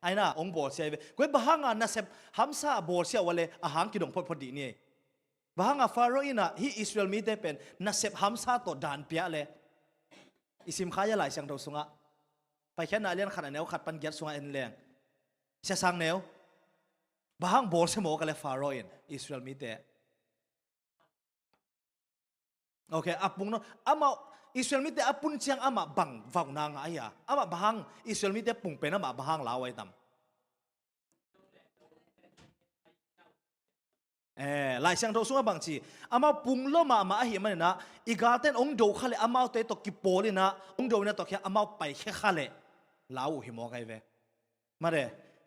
ไอนะองบอลเสียไอเวกูบ้างานนะเซบฮัมซาบอลเสียวะเลอาหารกิดงพอดีนี่บ้างาฟาโรห์อินะฮิอิสราเอลมีเตเป็นนะเซบฮัมซาตัวดานเปียเลอิสิมขายหลายเสียงเราสุงะไปแค่นาเลียนขัดแนวขัดปันเกียรสุงะเอ็นแรงเสียสังแนวบางบอลเสมอกันเลยฟาโรห์อิสราเอลมีเตโอเคอับปุงเนาะอามาอิสราเอลมีเตอับปุนเชียงอามาบังวางนางไอ้ยาอามาบางอิสราเอลมีเตปุงเป็นอามาบางลาวไอ้ตั้มหลายเสียงเราสุงะบางทีอามาปุงโลมาไอ้เหี้ยมันนะอีกาเต้นองดูขะเลอามาเตตกิโปลินะองดูเนี่ยตกแค่อามาไปแค่ขะเลลาวหิมอไกเวมาเด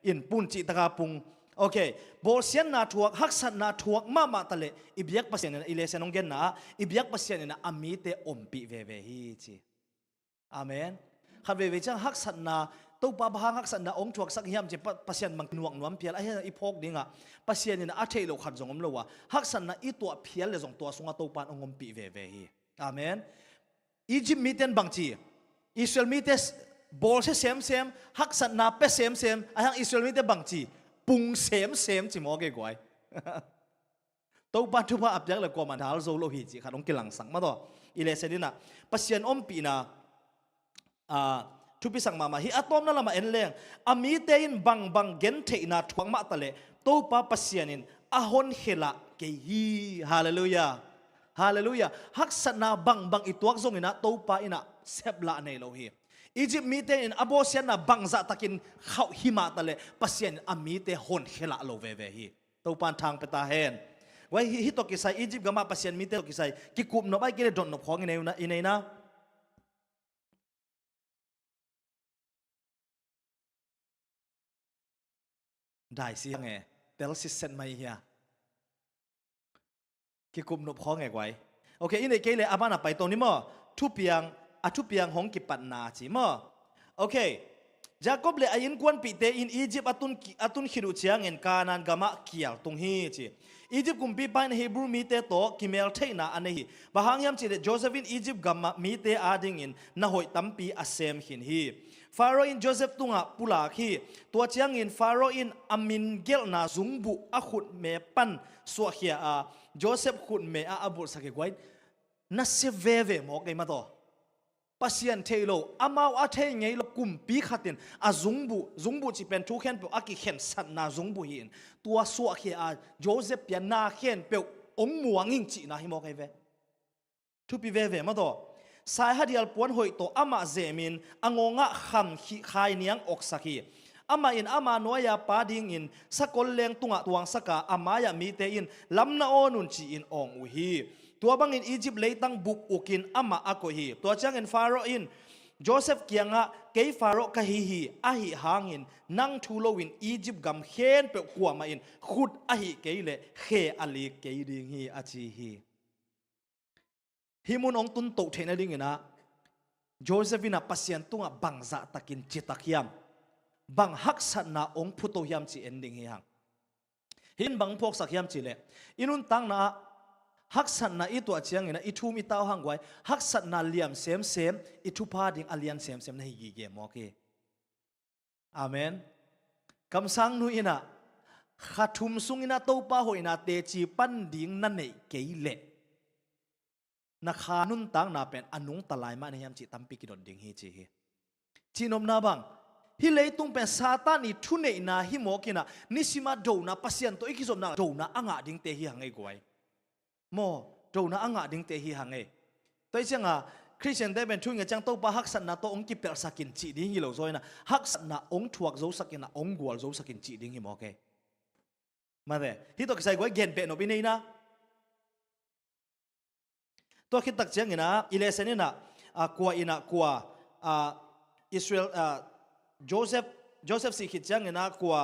อินปุนจิตะกาปุงโอเคบอลเซียนนาทวกฮักสันนาทวกมาตะเลอิบยักปัสเซียนอิเลเซนองเกนนะอิบยักปัสเซียนนะอามีเตอมปีเวฮีจีอาเมนข้าเวจังฮักสันนาตัวปะบางฮักสันนาองทวกสักยามจีปัสเซียนมังนวกนวมเพียลไอ้เหี้ยอีพกดิ้งอ่ะปัสเซียนนะอาเทโลขัดจงอมโลวะฮักสันนาอีตัวเพียลเลยจงตัวสงตัวปานองมปีเวฮีอาเมนอียิปต์มีเต็นบางจีอิสราเอลมีเตบอลเซมฮักสันนาเปเซมไอ้ฮักอิสราเอลมีเตบางจีปุงเซมจิมอเกกวยตัวปัจจุบันอับยักษ์เลยกว่ามันท้าโซโลหิจิขาดองกิลังสังมาต่ออิเลเซดินะปัสเซียนอมปีนะทุพิสังมาฮิอะตอมนั่นละมาเอ็นเลงอามีเตอินบังเกนเทอินาทวงมาตะเลตัวปัสเซียนินอาฮอนเฮละเกยีฮาเลลูยาฮักษณะบังอีตัวกงอินะตัวปะอินะเซบละในโลหิอียิปต์มีเตอินอโบเซียนนะบังจะตะกินเข้าหิมาตะเลปัสเซียนอามีเตฮอนเฮละโลเวฮีตัวปันทางเปตาเฮนไว้ฮิตกิไซอียิปต์ก็มาปัสเซียนมีเตกิไซกิกุมนบไอเกเลดอนนบของอินเนนะได้สิยังไงเดลซิเซนไม่เฮียกิกุมนบของไงไว้โอเคอินเนเกเลอาบ้านะไปตรงนี้มั้งทุเปียงหงกิปันนาจิมั้งโอเคจาคอบเลอายินกวนปีเตอินอียิปต์อตุนขิรุเชียงเงินกานันกามาเกียร์ตรงฮีจิอียิปต์กุมปีไปในฮีบรูมีเตโตกิเมลเทน่าอันนี้บางยามจิเลโจเซฟินอียิปต์กามามีเตอาดิงินน่าหอยตั้มปีอาเซมหินฮีฟาโรห์อินโจเซฟตุงะปุลาคีตัวเชียงอินฟาโรห์อินอามินเกลนาซุงบุอาขุดเมปันสวะเฮียอาโจเซฟขุดเมอาอบุสกิกไว้นัสเซเวหมอกไงมาต่อปัสเซียนเทโลอามาวอาเทงไงลกุมปีขัดินอาซุงบุจีเป็นทุกเข็นเปอากิเข็นสันนาซุงบุหินตัวสวะเฮียอาโจเซฟเปียนาเข็นเปองมัวงิงจีนาฮิมอกไงเวทุปีเวมาต่อสายฮัดยัลปวนหอยโตอามาเจมินอังงะคำขีขายเนียงออกสักีอามาอินอามาโนยาปาดิงอินสกลเลงตุงะตวงสกาอามายามีเตอินลำนาโอนุนจีอินองอุฮีตัวบังอินอียิปต์เลยตั้งบุกอุกินอามาอาโกฮีตัวจังอินฟาโรอินโจเซฟเกียงะเกยฟาโรกะฮีอาฮิหางอินนั่งทูโลวินอียิปต์กำเขนเปกัวมาอินขุดอาฮิเกยเลเขอลีเกยดิงฮีอาจีฮีฮิมุนองตุนโตเทนดิ่งนะโจเซฟินาปัสเซียนตุงะบังจะตะกินจิตักยามบังฮักสันนาองพุโตยามจีเอนดิ่งฮีหินบังพกสักยามจีเลอินุนตังนะฮักสันนาอีตัวเชียงนะอีทูมิตาวหังไว้ฮักสันนาเลียมเซมอีทูพาดิ่งอเลียนเซมนะฮิกิเกมโอเคอาเมนคำสั่งนุอินะขัดทุมสุงอินะโตปาหอยนะเตจีปันดิ่งนั่นเองเกยเลนักขานุนตังนาเป็นอนุงตลายมาในยามจิตตั้มปีกิดอนดิ่งฮีจีนมนาบังฮิเลยตุงเป็นซาตานีทุเนนาฮิโมกินะนิสิมาโดนาปัสยันโตอิกิสมนาโดนาอ่างดิ่งเตฮีหังไงกวยโมโดนาอ่างดิ่งเตฮีหังไงตัวเจ้าค คริสเตียนได้เป็นช่วยเงจังโตปะฮักสันนาโตองกิเปลสักินจีดิ้งฮิโลซอยนะฮักสันนาองถวกโจสักินนะองกวลโจสักินจีดิ้งฮิโมเกมาเลยที่ตัวใส่ไว้เกณฑ์เป็นอภินัยนะตัวคิดตักเจียงนะอิเลเซนี่นะกว่าอินะกว่าอิสราเอลโจเซฟสิคิดเจียงนะกว่า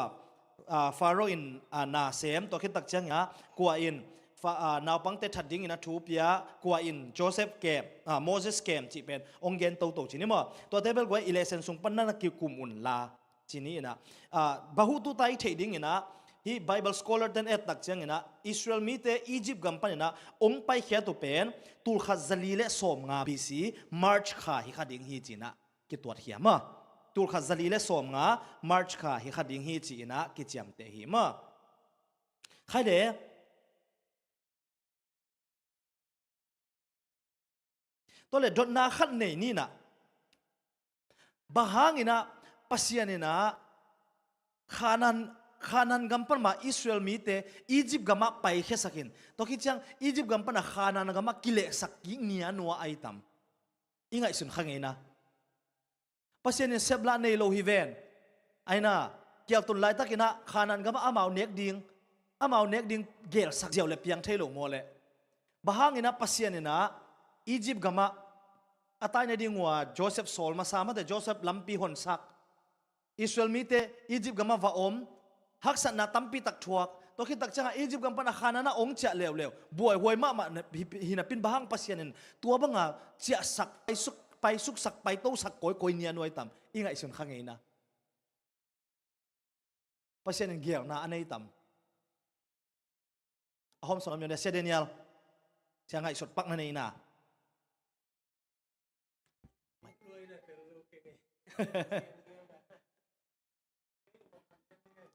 ฟาโรห์อินนาเซมตัวคิดตักเจียงนะกว่าอินนาวปังเตทัดดิ้งนะทูปียกว่าอินโจเซฟเกมโมเสสเกมจีเป็นองเกนโตโตจีนี่มั้งตัวเทเบิลกว่าอิเลเซนสุงปันนั่นกิคุมอุนลาจีนี่นะบาหูตุไตเทดิ้งนะที่ Bible scholar เต็นเอ็ดตักเจียงนะอิสราเอลมีเตอียิปต์กัมปันนะองไปเขียตุเป็นตุลขัดซาลีเลสอมงาบีซีมาร์ชขาฮิขัดดิ้งฮีจีนะกิตัวเขียมะตุลขัดซาลีเลสอมงามาร์ชขาฮิขัดดิ้งฮีจีนะกิจยมเตหิมะใครเดตัวเลดนาขัดในนี่นะบางฮังนะปัสยานีนะขานันกัมปันมาอิสราเอลมีเตอียิปต์กัมมาไปแค่สักินตัวคิดจังอียิปต์กัมปันขานันกัมมากิเลสักยิ่งเนียนัวไอตัมอิงไอสุนขังไงนะปัสยานีเซบลาในโลฮิเวนไอนะเกี่ยวตุนไลตักินะขานันกัมมาอามาเนกดิงเกลสักเจียวเล็บยังเทโลโมเลบางฮังนะปัสยานีนะอียิปต์กัมมาอัตายในดิ่งว่าโจเซฟโซลมาสามารถแต่โจเซฟลัมปีหอนสักอิสราเอลมีเตอียิปต์กัมมาวาอมฮักษณะตั้มปีตักทวกตัวคิดตักจังอียิปต์กัมปนาคานะองเจาเลวบวยหวยมาหินาปินบางปัสยานินตัวบังอาเจาสักไปสุกสักไปโตสักกอยเนียนไว้ต่ำอีไงส่วนข้างไงนะปัสยานินเกี่ยวนะอันไหนต่ำหอมสอนอยู่ในเซเดเนียลเชียงไงสุดปักนั่นเองนะ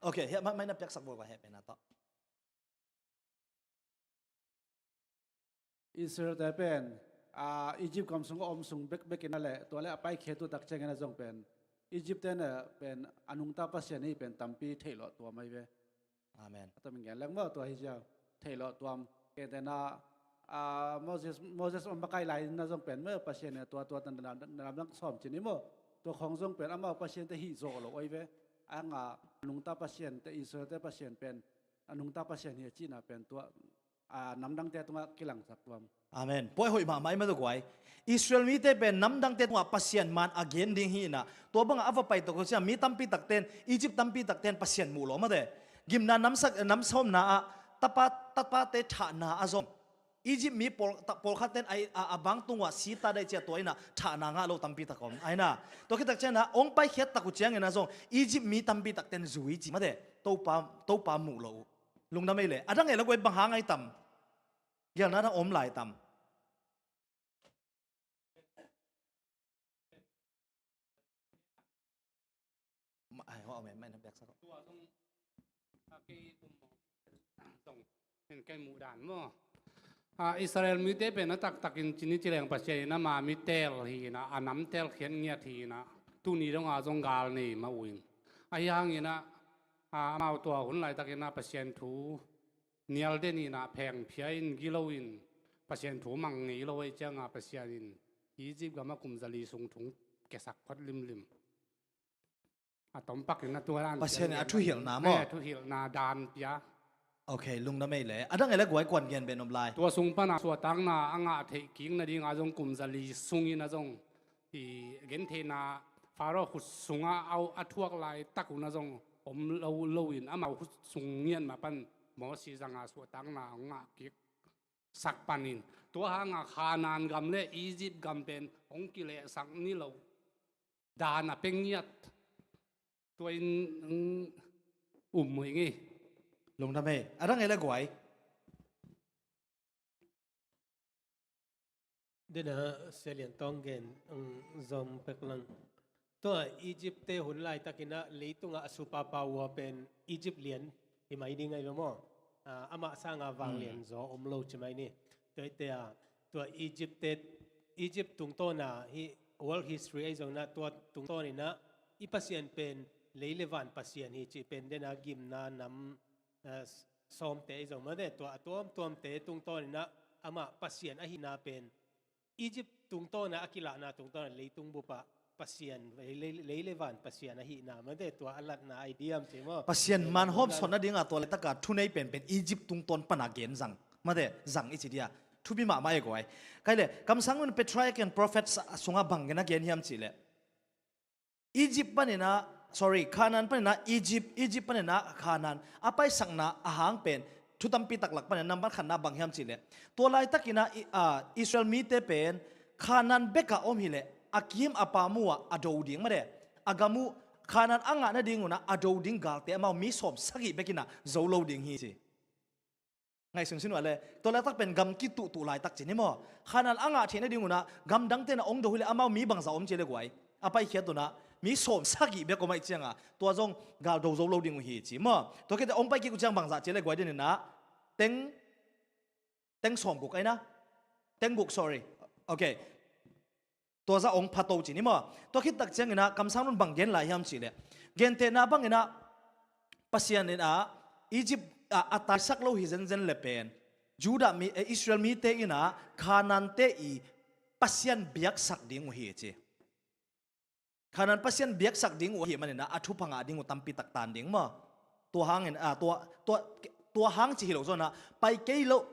โอเคไม่นับยักษ์สักบัวกับเฮเป็นนะต่ออิสราเอลแต่เป็นอียิปต์กำสุงอมสุงเบกนั่นแหละตัวแรกไปเขตุตักเชงกันจงเป็นอียิปต์เนี่ยเป็นอนุงตาปัสยานี่เป็นตัมปีเทลตัวไม่เว้อาเมนตัวมึงเห็นแล้วเมื่อตัวฮิจาเทลตัวเกณฑ์แต่น่ะโมเสสอมบกายไหลน่าจงเป็นเมื่อปัสยาเนี่ยตัวตันนำนักสอบจีนี่มั้งตัวของจงเป็นอามาปัสยาแต่ฮิโซโลไว้เว้อังอนุงตาปัสยาแต่อิสราเอลแต่ปัสยาเป็นอนุงตาปัสยาเนี่ยจีน่ะเป็นตัวนำดังแต่ตัวกิลังสักตัวอาเมนป่วยหอยมาไม่มาตัวไว้อิสราเอลมีแต่เป็นน้ำดังเต็มว่าปัสยานมันอเกนดิ้งฮีนะตัวบังอาไปตัวก็จะมีตั้มปีตักเต็นอียิปต์ตั้มปีตักเต็นปัสยานมูลมาเดกิมนาน้ำส้มนาตะปาเตถานาอาซอมอียิปต์มีปอลขัดเต็นบางตัวสีตาได้เจ้าตัวน่ะถานางาโลตั้มปีตักอมไอ้น่ะตัวคิดตักเจ้านะองไปเขียนตักกุเจียงเงินนะซงอียิปต์มีตั้มปีตักเต็นจุยจีมาเดตัวปามูโลลุงน้ำไม่เลยอันนั้นไงเราไปบังหางไอ้ตั้มอย่างนั้นอมหลายตั้มไม่นับแบกสักตัวต้องที่ต้องเป็นแกมูดานมั้งอิสราเอลมีเตเป็นนักตักินจินิจิเลงปัจเจนะมามีเตลฮีนะอันน้ำเตลเขียนเงียทีนะตุนีต้องอาจงกาลนี่มาวิ่งไอ้ยังงี้นะมาตัวคนไหลตักินนะปัจเจนทูเนียลเดนี่นะแพงเพียนกิโลอินปัจเจนทูมังงี้เราไว้จังปัจเจนินอียิปต์ก็มาคุมจะลีส่งถุงแกสักพัดลิมตอมปักอยู่ในตัวร้านปัสยานี่ทุหิลนามั้งทุหิลนาดานปียโอเคลุงน้ำไม่เลยอันนั้นไงแล้วกูไอ้กวนเงินเป็นนมลายตัวสุงปนาส่วนต่างนาอ่างอาเทกิงนาดีงาจงกุมจะลีสุงอินาจงที่เงินเทนาฟาโรขุดสุงเอาอัทวกลายตักุนาจงผมเราอินอามาขุดสุงเงียนมาปันหมอสีจังอาส่วนต่างนาอ่างอากิกสักปันินตัวหางอาคานานกำเล่อียิปต์กำเป็นองกิเลสังนี่เราดานาเป็งเงียดตัวมืองี้ลงทำไมอะไรไงแล้วกูไอ้เดี๋ยวนะเซเลียนต้องเกนซอมเปกลังตัวอียิปต์เตหุ่นไล่ตะกินะลีตุงอาสุปาปาวเป็นอียิปต์เลียนที่ไม่ดีไงบ้างมั้งอามาสร้างวางเลียนโซอมโลใช่ไหมนี่ตัวอียิปต์ตุงโตนะที่ world history ไอ้ตรงนั้นตัวตุงโตนี่นะอีปัสยันเป็นเลยเลวันปัสยันที่จะเป็นเดนากิมนานำซ้อมเตะตรงนั้นตัวเตะตุงโตนี่นะอามาปัสยันอหินาเป็นอียิปต์ ตุงโตนะอากิละนะตุงโตนะเลยตุงบุปะปัสยันเลยเลวันปัสยันนะฮีนะมันได้ตัวอัลลัดนะไอเดียมใช่ไหม ปัสยันมันฮอบสนนะดิ้งอ่ะตัวเลตกาทุนไอเป็นอียิปต์ตุงตนปนาเกนจังมาเดจังอิจิเดียทุบิมาไม่ก็ไอ้ใครเลยคำสั่งมันเป็น patriarch and prophet สุงาบังกันนะเกนฮิมจิเลอียิปต์ปนินะ sorry คานันปนินะอียิปต์ปนินะคานันอาไปสังนะอาหางเป็นทุตัมปีตักหลักปนินะนับขันนะบังฮิมจิเลตัวลายตักินะอิสราเอลมีเตเป็นคานันเบกะอมฮิเลอากิมอาปามัวอโดดิงมาเดอากามูคานันอ่างนะดิ้งนะอโดดิงกาลเตมามีสมสักิเบกินะโซโลดิงฮีสิไงสิ่งสิ่งว่าเลยตัวแรกตักเป็นกำกิตุลายตักจีนี่มั้งขนาดอ่างอาเทียนดิ้งนะกำดังเตนะองค์ดูเลยอามามีบังสาวอมเจเลยกวยอาไปเขียนตัวนะมีสมสักิเบก็ไม่เจียงอ่ะตัวจงกาลโดโซโลดิ้งฮีจีมั้งตัวแค่องค์ไปกี่กุจังบังสาวเจเลยกวยเดี๋ยวนี้นะเต็งสมกุกไอ้นะเต็งกุก sorry โอเคตัวจะองค์พัตโตจีนี่มั้งตัวคิดตักเจียงนะคำสั่งนั้นบังเกนหลายยามจีเลยเกนเตนะบังนะปัสยานี่นะอียิปต์อาตาสักโลหิเซนเซนเลเปนจูดามีอิสราเอลมีเตอินะคานันเตอีปัสยันเบียกสักดิ่งหัวเจคานันปัสยันเบียกสักดิ่งหัวมันนะอัทุพังอาดิ่งหัวตัมปีตักตานดิ่งมั้งตัวหางเห็นตัวหางจีโลโซนะไ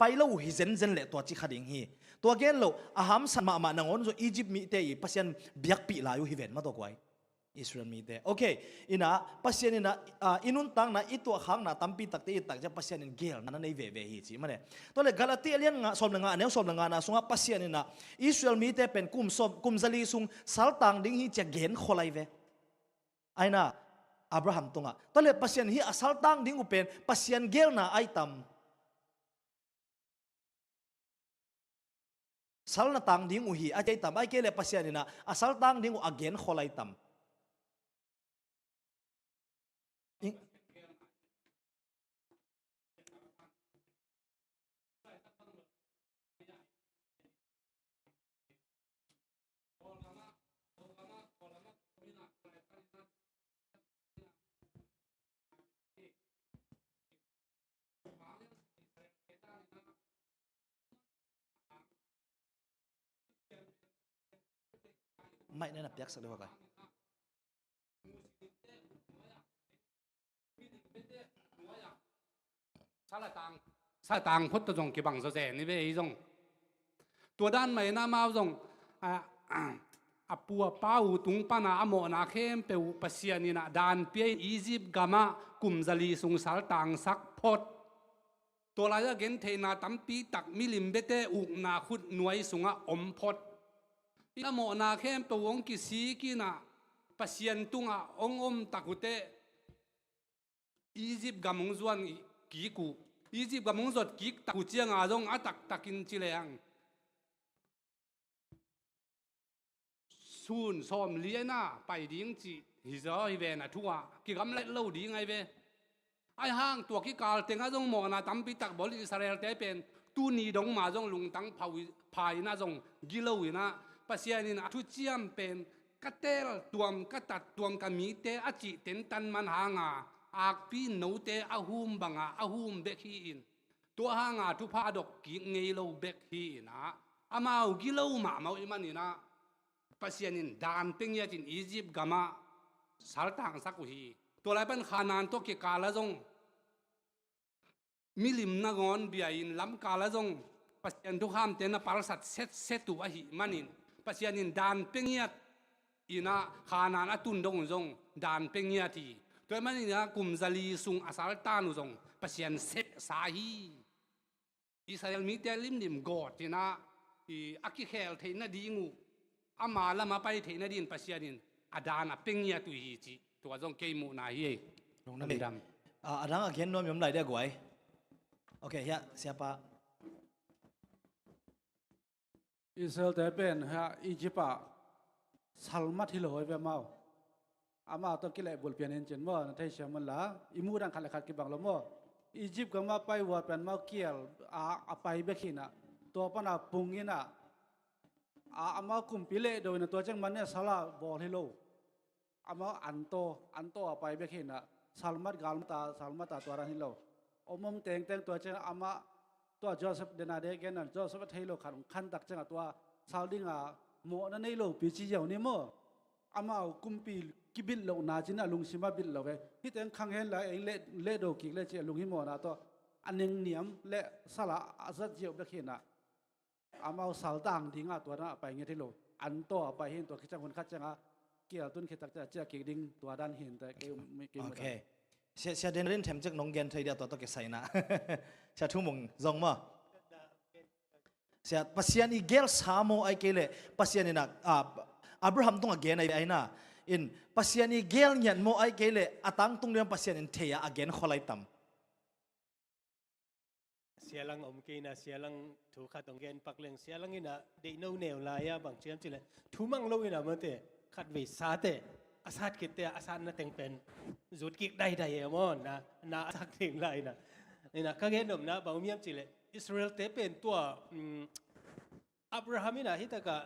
ปโลหิเซนเซนเลตัวจีขัดดิ่งฮีตัวเกนโลอาหามสันมานังอนโซอียิปต์มีเตอีปัสยันเบียกปีลายุฮิเวนมาตัวกวยอิสราเอลมีเตโอเคอินะปัสยันอินะอินุนตังนะอิตัวขังนะตัมปีตักเตอิตักจะปัสยันอินเกลนั่นในเวฮีจีมันเนี่ยตัวเลกาลาติเลียนงะสมงะเนี่ยสมงะนะสงะปัสยันอินะอิสราเอลมีเตเป็นกุมซาลีซุงสัลตังดิ่งฮีจะเกนขอไลเวไอ้นะอับราฮัมตงะตัวเลปัสยันฮีอาสัลตังดิ่งอุเป็นปัสยันเกลนะไอตัมสัลนาตังดิ่งอุฮีอาใจตัมไอเกลปัสยันอินะอาสัลตังดิ่งอุอเกนขอไลตัมไม่แน่นับยักษ์สักเดียวกันsa tang phut to jong ki bang so se ni ve i jong tua dan mai na ma jong a pua pau tung pa na amo na khem pe u pasia ni na dan pe Egypt gama kum zali sung sal tang sak phot to la ya gen the na tam pi tak milim bete u na khut nuai sunga om phot amo na khem pe wong ki si ki na pasian tunga om takute Egypt gamung zuan ki ku Egypt gamung zot ki tak ku chiang a jong atak takin chileang sun som liena pai ding chi hi zo hi ve na thua ki gam lai lo ding ai ve ai hang tua ki kal tenga jong mo na tam pi tak bol Israel te pen tu ni dong ma jong lung tang phai na jong gilo ina pasian in thu chiam pen katel tuam katat tuam kami te achi ten tan man hanga ak pi no te ahum banga ahum bek hi in to hanga thu pha dok ki ngei lo bek hi na amau gilo ma mau imanina pasianin dan pengyat in Egypt gama saltang sakuhi to lai pan khanan to ke kala jong milim na gon biain lam kala jong pasian thu ham te na parsat set tu a hi manin pasianin dan pengyat ina khanan atun dong jong dan pengyati to manina kum zali sung asal tanu jong pasian set sahi Israel mi te lim lim god ina I aki khel theina dingu ama lama pai theina din pasianin adana pengya tu hi chi to jong keimu na hi long na dam adang again nom yom lai de gwai okay ya siapa Israel te pen ha Egypt salmat hi loi ve mau ama to ki le bol pian en chen mo na thai shaman la imu dang khala khat ki bang lo mo Egypt ga ma pai wa pen mau kiel a pai be khina to pana pungina ama kumpile do na to chang man ne sala bol hi lo ama anto a pai be khina salmat salmata to ran hi lo omom teng to chang ama to Joseph denade gen Joseph thailo khan tak chang to สาวดิ้งหมอนั่นในโลกปีจีเยาวนี่มั้งอามาเอากุมปีกิบิลโลนาจินะลุงชิมาบิลโลเวที่แต่ขังเห็นแล้วเองเล่โดกิเล่เจลุงหิมอนะตัวอันยังเนียมเล่สละอาซัดเจียวเบกินะอามาเอาสาวต่างทิ้งตัวนั้นไปเงี้ยที่โลอันตัวไปเห็นตัวคิดจังคนคัดจังเกี่ยวตุนคิดตักจะเจ้าเก่งดิ้งตัวด้านเห็นแต่เกี่ยวไม่เก่ง โอเคเสียเดินเล่นแถมจากน้องเกนไทยเดียวตัวเกใส่นะเสียทุ่มงจงมั้งเสียปัสยานีเกลสามโมไอเกลปัสยานีนักอับราฮัมต้องเกนไอน่ะอินปัสยานีเกลเนี่ยโมไอเกลอัตังตรงเรื่องปัสยานีเทียเกนขอไล่ตั้ม เสียลังอมกีนะเสียลังถูกขัดตรงเกณฑ์ปักเลียงเสียลังนี่นะเดนเอาแนวลายบางเชื่อมจิเลยทูมังโลวินะมันเตะขัดวิสาเตะอาซาดกิเตะอาซาดนั่นเต็งเป็นจุดกิกได้เอมอนนะทักถึงไรนะนี่นะก็เห็นหนุ่มนะบางเมียมจิเลยอิสราเอลเตะเป็นตัวอับราฮัมนี่นะฮิตกะ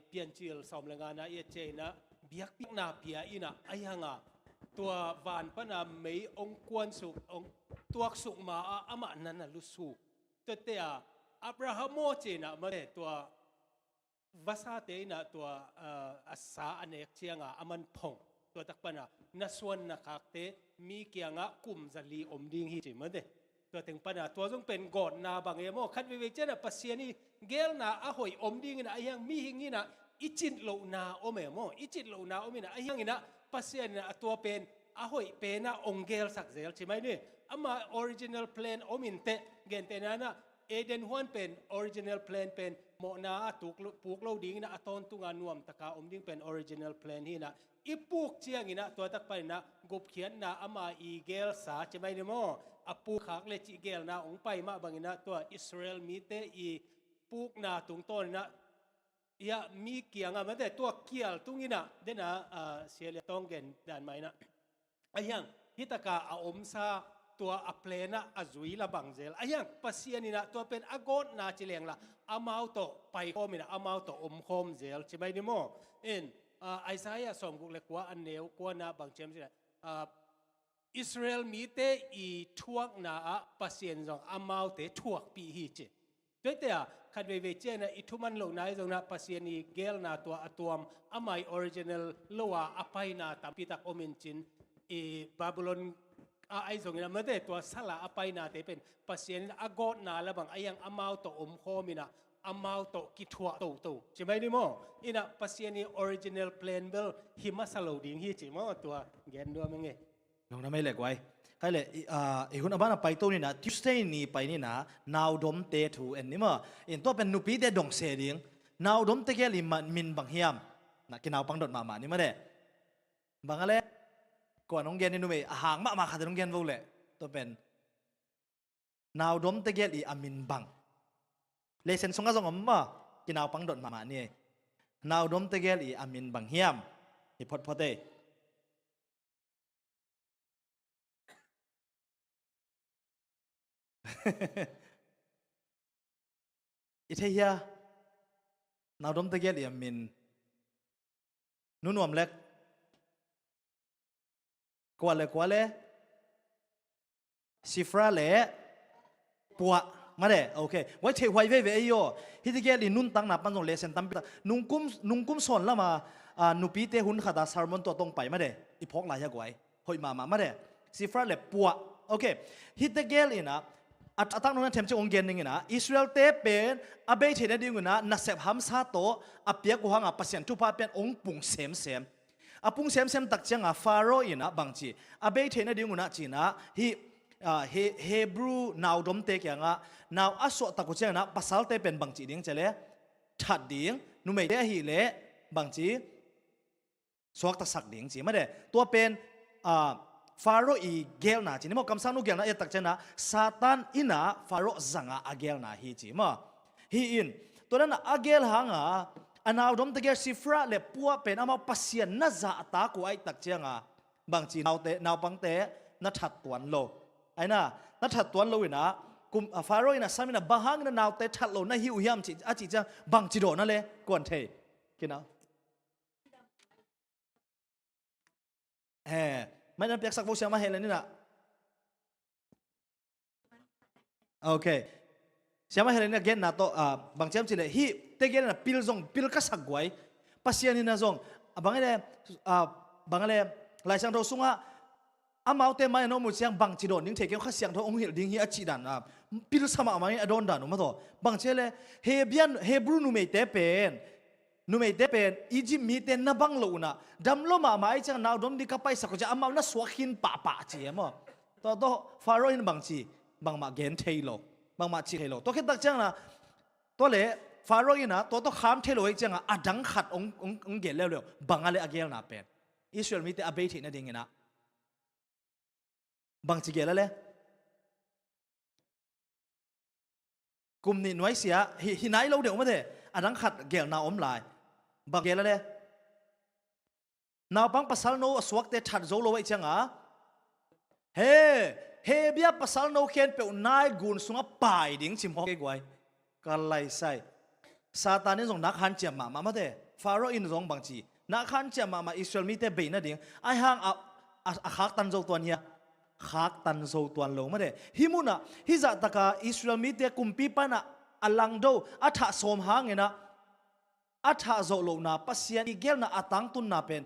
เปลี่ยนจิลสอมแรงงานนะเอเจนะเบียกปิกนาเปียอินะไอฮังตัววานปนาไม่องควนสุองตัวสุมาอามานันนะลุสุตัวเตะอับราฮัมโมเจนะมาตัวภาษาเตนะตัวอาสาอันเอกเชียงอามันพงตัวตักปนะนัส่วนนักเตมีเกียงกุมจะลีอมดิ่งฮิจิมาตัวถึงปนะตัวต้องเป็นกอดนาบางเอโมคัดวิเวเจนะปัสยานีเกลนาอาหอยอมดิ่งนะไอยังมีหิงนี่นะอิจิตโลนาโอเมโมอิจิตโลนาโอเมนะไอยังนี่นะปัสยานีตัวเป็นอาหอยเป็นนะองเกลสักเซลใช่ไหมเนี่ยอามาออริจินัลเพลนโอมินเตเกนเตนะเอเดนฮวนเป็นออริจินัลเพลนเป็นโมนาตุกปูกโลดิ่งนะตอนตุงานวมตะกาอมดิ่งเป็นออริจินัลเพลนนี่นะอีปูกเชียงนี่นะตัวตักไปนะกบเขียนนะอามาอีเกลสาใช่ไหมเนี่ยโมอาปูขากเลจิเกลนะองไปมาบางนะตัวอิสราเอลมีเตอีปูกนาตุงต้นนะยามีเกียงอ่ะมันแต่ตัวเกียลตุงนี่นะเดนะเสียเลยต้องเกนด่านไหมนะไอ้ยังฮิตกาอาอมซาตัวอัปเลนะอาจุยละบังเซลไอ้ยังปัสยานี่นะตัวเป็นอากอนนาจิเลงละอามาโตไปโคมินะอามาโตอมโคมเซลใช่ไหมนี่โมไอซายะสมกุเลกว่าอันเนวกว่านะบางเชมสิอิสราเอลมีเตอีทวกนาปัสยานจงอามาเตทวกปีฮิจิด้วยแต่ขัดเวเวเจนะอิทุมันโลนายจงนะปัสยานีเกลนาตัวอตัวมอามาออริจินัลโลวาอภัยนาตามพิตักโอเมนจินบาบิโลนไอจงนะมันเตตัวสละอภัยนาเตเป็นปัสยานีอากอดนาละบางไอยังอามาโตอมโคมินะอามาโตกิทัวโตใช่ไหมนี่โมอินะปัสยานีออริจินัลเพลนเบลหิมะสโลดิ่งฮิจิโมตัวเกนด้วยมั้งไงลงน้ำไม่เล็กไว้ใครเลยคุณอาบ้านไปตัวนี่นะทิวสเตย์นี่ไปนี่นะนาวดมเตถูเอ็นนี่มั้งตัวเป็นนุปีเตดงเสียดิงนาวดมเตแกลิมันมินบางเฮียมนะกินนาวปังดดมานี่มั้งเด้บางอะไรก่อนน้องเกนนี่นุ่มหางมาขัดน้องเกนวูเล่ตัวเป็นนาวดมเตแกลิอามินบังเลเซนสงกสงมมากินนาวปังดดมานี่นาวดมเตแกลิอามินบางเฮียมนี่พอดเตอิทยานาวดมตะเกียบยามินนุ่นวมเล็กกว่าเลยซิฟราเล่ปัวมาเด้โอเคไว้เทไว้เว่ยโยฮิตเกียลินุ่นตั้งนับปันส่งเลเซนตั้มปิตานุ่งกุ้มสอนละมานุปีเตหุนขัดาซาร์มอนตัวตรงไปมาเด้อีพกหลายอย่างไว้หอยมาเด้ซิฟราเล่ปัวโอเคฮิตเกียลินะตั้งนั้นเทมจะองเกนนึงนะอิสราเอลเตเป็นอาเบย์เทนดิ้งนะนักเสพฮัมซาโตอาเปียกหังอาปัสยันทุพาเป็นองปุงเซมอาปุงเซมตักจังอาฟาโรอินะบางจีอาเบย์เทนดิ้งนะจีนะเฮบรูนาวดมเตกยังอ่ะนาวอสวตะกุเจงนะภาษาเตเป็นบางจีดิ้งเจเลทัดดิ้งนุ่มเอเดฮีเล่บางจีสวกตะสักดิ้งจีมาเดตัวเป็นฟาโรอีเกลนาจีนี่มันคำสั่งนุเกลนาเอตักเจนะซาตานอินะฟาโรจังอาเกลนาฮีจีมาฮีอินตัวนั้นอาเกลหังอันเอาดมตะเกียซิฟราเล็บปัวเป็นอามาปัสยานน่าจะตากูไอตักเจงบางจีนาวปังเตนัทัดตวนโลไอ้น่ะนัทัดตวนโลอินะกุมฟาโรอินะสามินะบางหังนะนาวเตทัดโลน่าหิวหิมจีอาจีจังบางจีโดนั่นเลยกวนเทกินเอาไม่นั่นเปียกสักโวเชียมาเห็นเลยนี่นะโอเค siapa hari ni gen na to bang chem chile hi te gen na pil zong pil ka sagwai pasian ni na zong bangale lai sang tho sunga amau te mai no mu chiang bang chi don ning the ke kha siang tho ong hil ding hi achi dan pil sama mai adon dan ma to bang chele hebian hebru nu me te pen Egypt mi te na bang lo na dam lo ma mai chang naw dom di ka pai sa ko ja amau na swakhin pa chi mo to pharaoh in bang chi bang ma gen thailo bang ma chi thailo to ke tak chang na to le pharaoh ina to kham thailo ai chang adang khat ong gel le bang ale agel na pen Israel mi te abei thi na ding ina bang chi gel le kum ni noi sia hi nai lo de ma de adang khat gel na om lai bang gel le naw pang pasal no swak te that zo lo ai chang he bia pasal no khen pe nai gun sunga pai ding chim ho ke gwai kalai sai satan in zong nak han chiam ma de pharaoh in zong bang chi nak han chiam ma Israel mi te be na ding ai hang a khak tan zo tuan ya khak tan zo tuan lo ma de himuna hi za taka Israel mi te kumpi pa na alang do atha som hang ena atha zo lo na pasian igel na atang tun na pen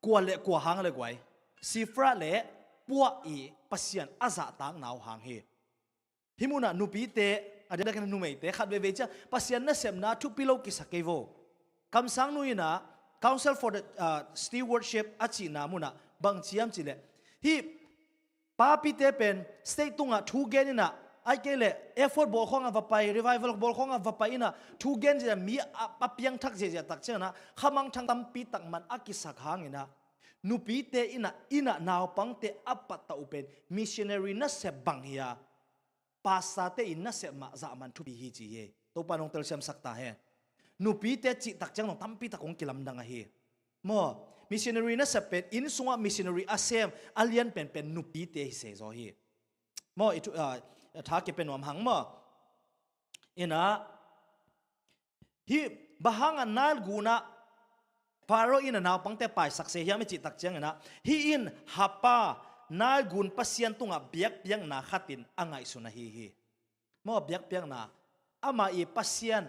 kwa le kwa hang le gwai sifra le puwa i pasian aza tang naw hang he himuna nupi te adela kan numei te khat ve cha pasian na sem na thu pilo ki sakevo kam sang nu ina council for the stewardship achi na muna bang chiam chile hi pa pi te pen state tunga thu gen ina ai ke le effort bol khong va pai revival bol khong va pai ina thu gen je mi apiang thak je tak chena khamang thang tam pi tak man akisak hang ina nupi te ina naw pang te apat ta upen missionary na se bang hiya pasa te inna se ma za man thu bi hi ji ye to panong tel sam sakta he nupi te chi tak chang nong tampi ta kong kilam dang hi mo missionary na se pen in sunga missionary asem alien pen nupi te se zo hi mo itu tha ke pen wam hang mo ina hi bahanga nal guna Pharaoh in naw pang te pai sakse hiam chi tak chang na hi in hapa nal gun pasian tunga biak piang na khatin angai suna hi mo biak piang na ama i pasian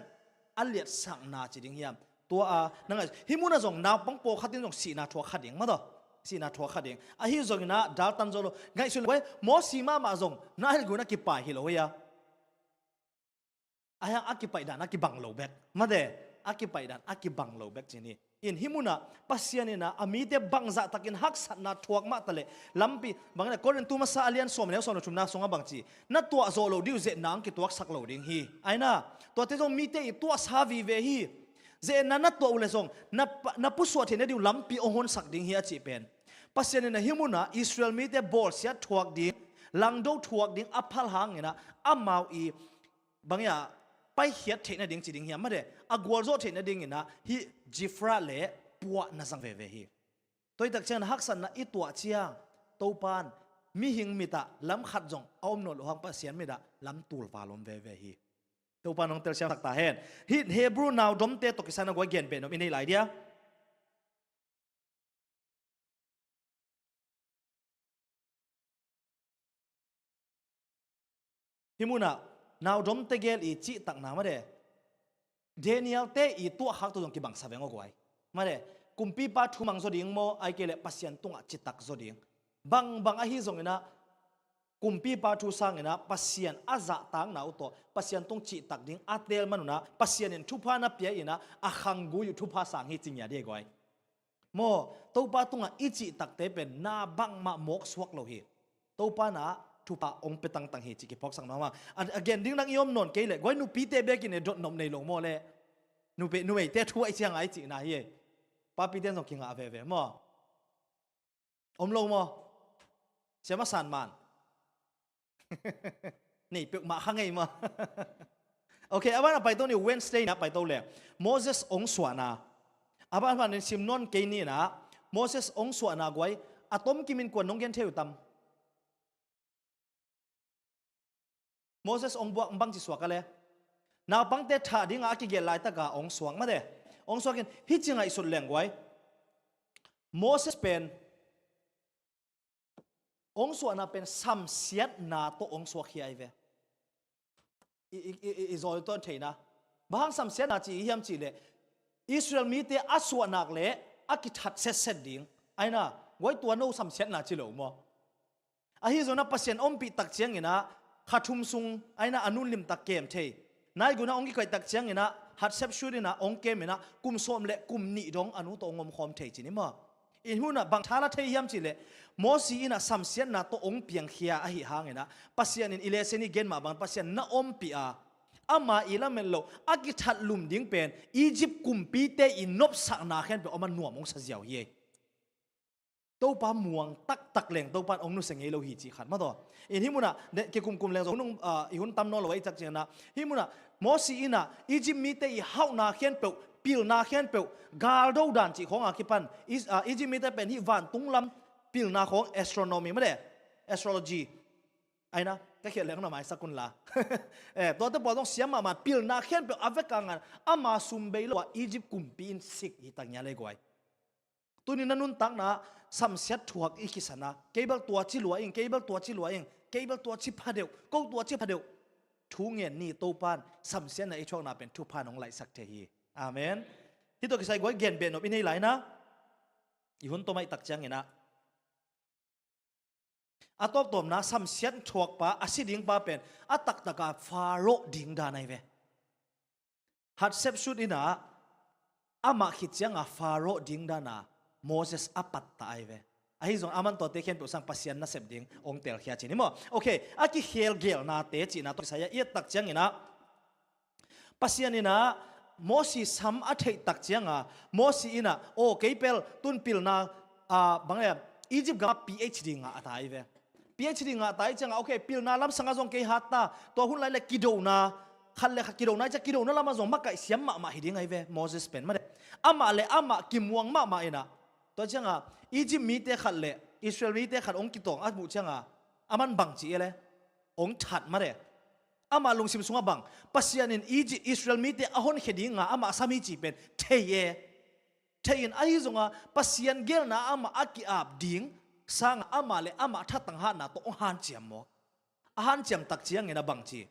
aliat sang na chiding hiam to nanga himuna jong naw pang po khatin jong si na thwa khading ma do si na thwa khading a hi jong na dal tan jolo ngai sun we mo sima ma jong nal guna ki pai hi lo ya aya akipai dan akibang lo bek ma de akipai dan akibang lo bek chini in himuna pasianina amite bangza takin hak satna thuak ma tale lampi bangna koren tuma sa alian som ne som chumna songa bangchi na tua zo lo diu ze nang ki tuak sak lo ding hi aina to te zo mite i tua sa vi ve hi ze na to ule song na puswa thene diu lampi ohon sak ding hi achi pen pasianina himuna Israel mite bol sia thuak ding langdo thuak ding aphal hang ina amau i bangya pai hiat thena ding chi ding hiam ma de agwal zo thena ding ina hi jifra le puwa na sang ve hi toi tak chen hak san na i tua chiang to pan mi hing mita lam khat jong om no lo hang pa sian mita lam tul va lom ve hi to pan ong tel siang tak ta hen hi Hebrew now dom te to kisana go gen be no in lai dia himuna now dom te gel i chi tak na ma de Daniel te i tu hak tu jong ki bang sa veng ogwai ma de kumpi pa thu mang zo ding mo ai ke le pasian tunga chi tak zo ding bang a hi zong ina kumpi pa thu sang ina pasian aza tang na to pasian tung chi tak ding atel manuna pasian in thu pha na pia ina a khangu yu thu pha sang hi chingya de gwai mo to pa tunga i chi tak te pen na bang ma mok swak lo hi to pa na thu pa ong petang tang hi chi ki phok sang ma again ding nang yom non ke le goi nu pi te be ki ne dot nom nei lo mo le nu be te thu ai chiang ai chi na hi pa pi ten song king a ve mo om lo mo sema san man nei pe ma khang ei mo okay aban pai to ni Wednesday na pai to le Moses ong swana aban man simnon ke ni na Moses ong swana goi atom kimin ko nong gen theu tam Moses ong buak bang chi swak ale na bang te tha ding a ki gel lai ta ga ong swang ma de ong swakin hi chinga isut leng gwai Moses pen ong swa na pen sam siat na to ong swak hi ai ve izol ton theina bang sam sen na chi hiam chi le Israel mi te aswa nak le akithat set ding aina goi tua no sam sen na chi lo mo a hi zona pasien ompi tak chiang ina khathum sung aina anun lim tak kem the nai guna ongi kai tak chiang ina hat sep shurina ong kem ina kum som le kum ni dong anu to ngom khom the chi ni mo in huna bang thala the hiam chi le mo si ina sam sen na to ong piang khia a hi hang ina pasien in ileseni gen ma bang pasien na ompi a ama ilamen lo akithat lum ding pen Egypt kumpi te inop sak na khen pe oman nuam ong sa jiao ye to pa muang tak leng to pan ong nu seng lo hi chi khat ma do in himuna ke kum leng zo nung i hun tam no lo wai chak chena himuna mo si ina Egypt mi te i hau na khen pe pil na khen pe gal do dan chi khong a ki pan Egypt mi te pen hi van tung lam pil na khong astronomy ma de astrology aina cái hiện leng na mai sakun la to te bodong siam ma pil na khen pe avekangan ama sumbe lo Egypt kumpin sik hi tang nya le goi tunin nanun tang na sam set thuak ikisana cable tua chi lua ing cable tua chi lua ing cable tua chi phadeu ko tua chi phadeu thu ngen ni to pan sam sen na i chong na pen thu pan ong lai sak the hi amen hi to ki sai goi gen ben op in hei lai na i hun to mai tak chang ina atop tom na sam sian thuak pa asiding pa pen atak taka faro ding da nai ve hat sep shut ina ama khit changa faro ding da na Moses apat ta ai ve ai zong aman to te khen pe sang pasian na sep ding ong tel khia chini mo okay aki hel gel na te chi na to saya ye tak chang ina pasian ina mosi sam a thei tak changa mosi ina o keipel tun pil na bangya Egypt ga PhD nga atai ve PhD nga tai changa okay pil na lam sanga zong ke hatta to hun lai le kido na khal le kido na cha kido na lama zong makai siam ma hiding ai ve Moses pen ma de ama le ama kimwang ma ina to changa Egypt mi te khal le Israel mi te khat ong kitong at bu changa aman bang chi le ong that ma de ama lung sim sunga bang pasian in Egypt Israel mi te ahon kheding nga ama sami chi pen theye thein ai zonga pasian gel na ama aki ap ding sang ama le ama thatang ha na to han chiam mo han chiam tak chiang ina bang chi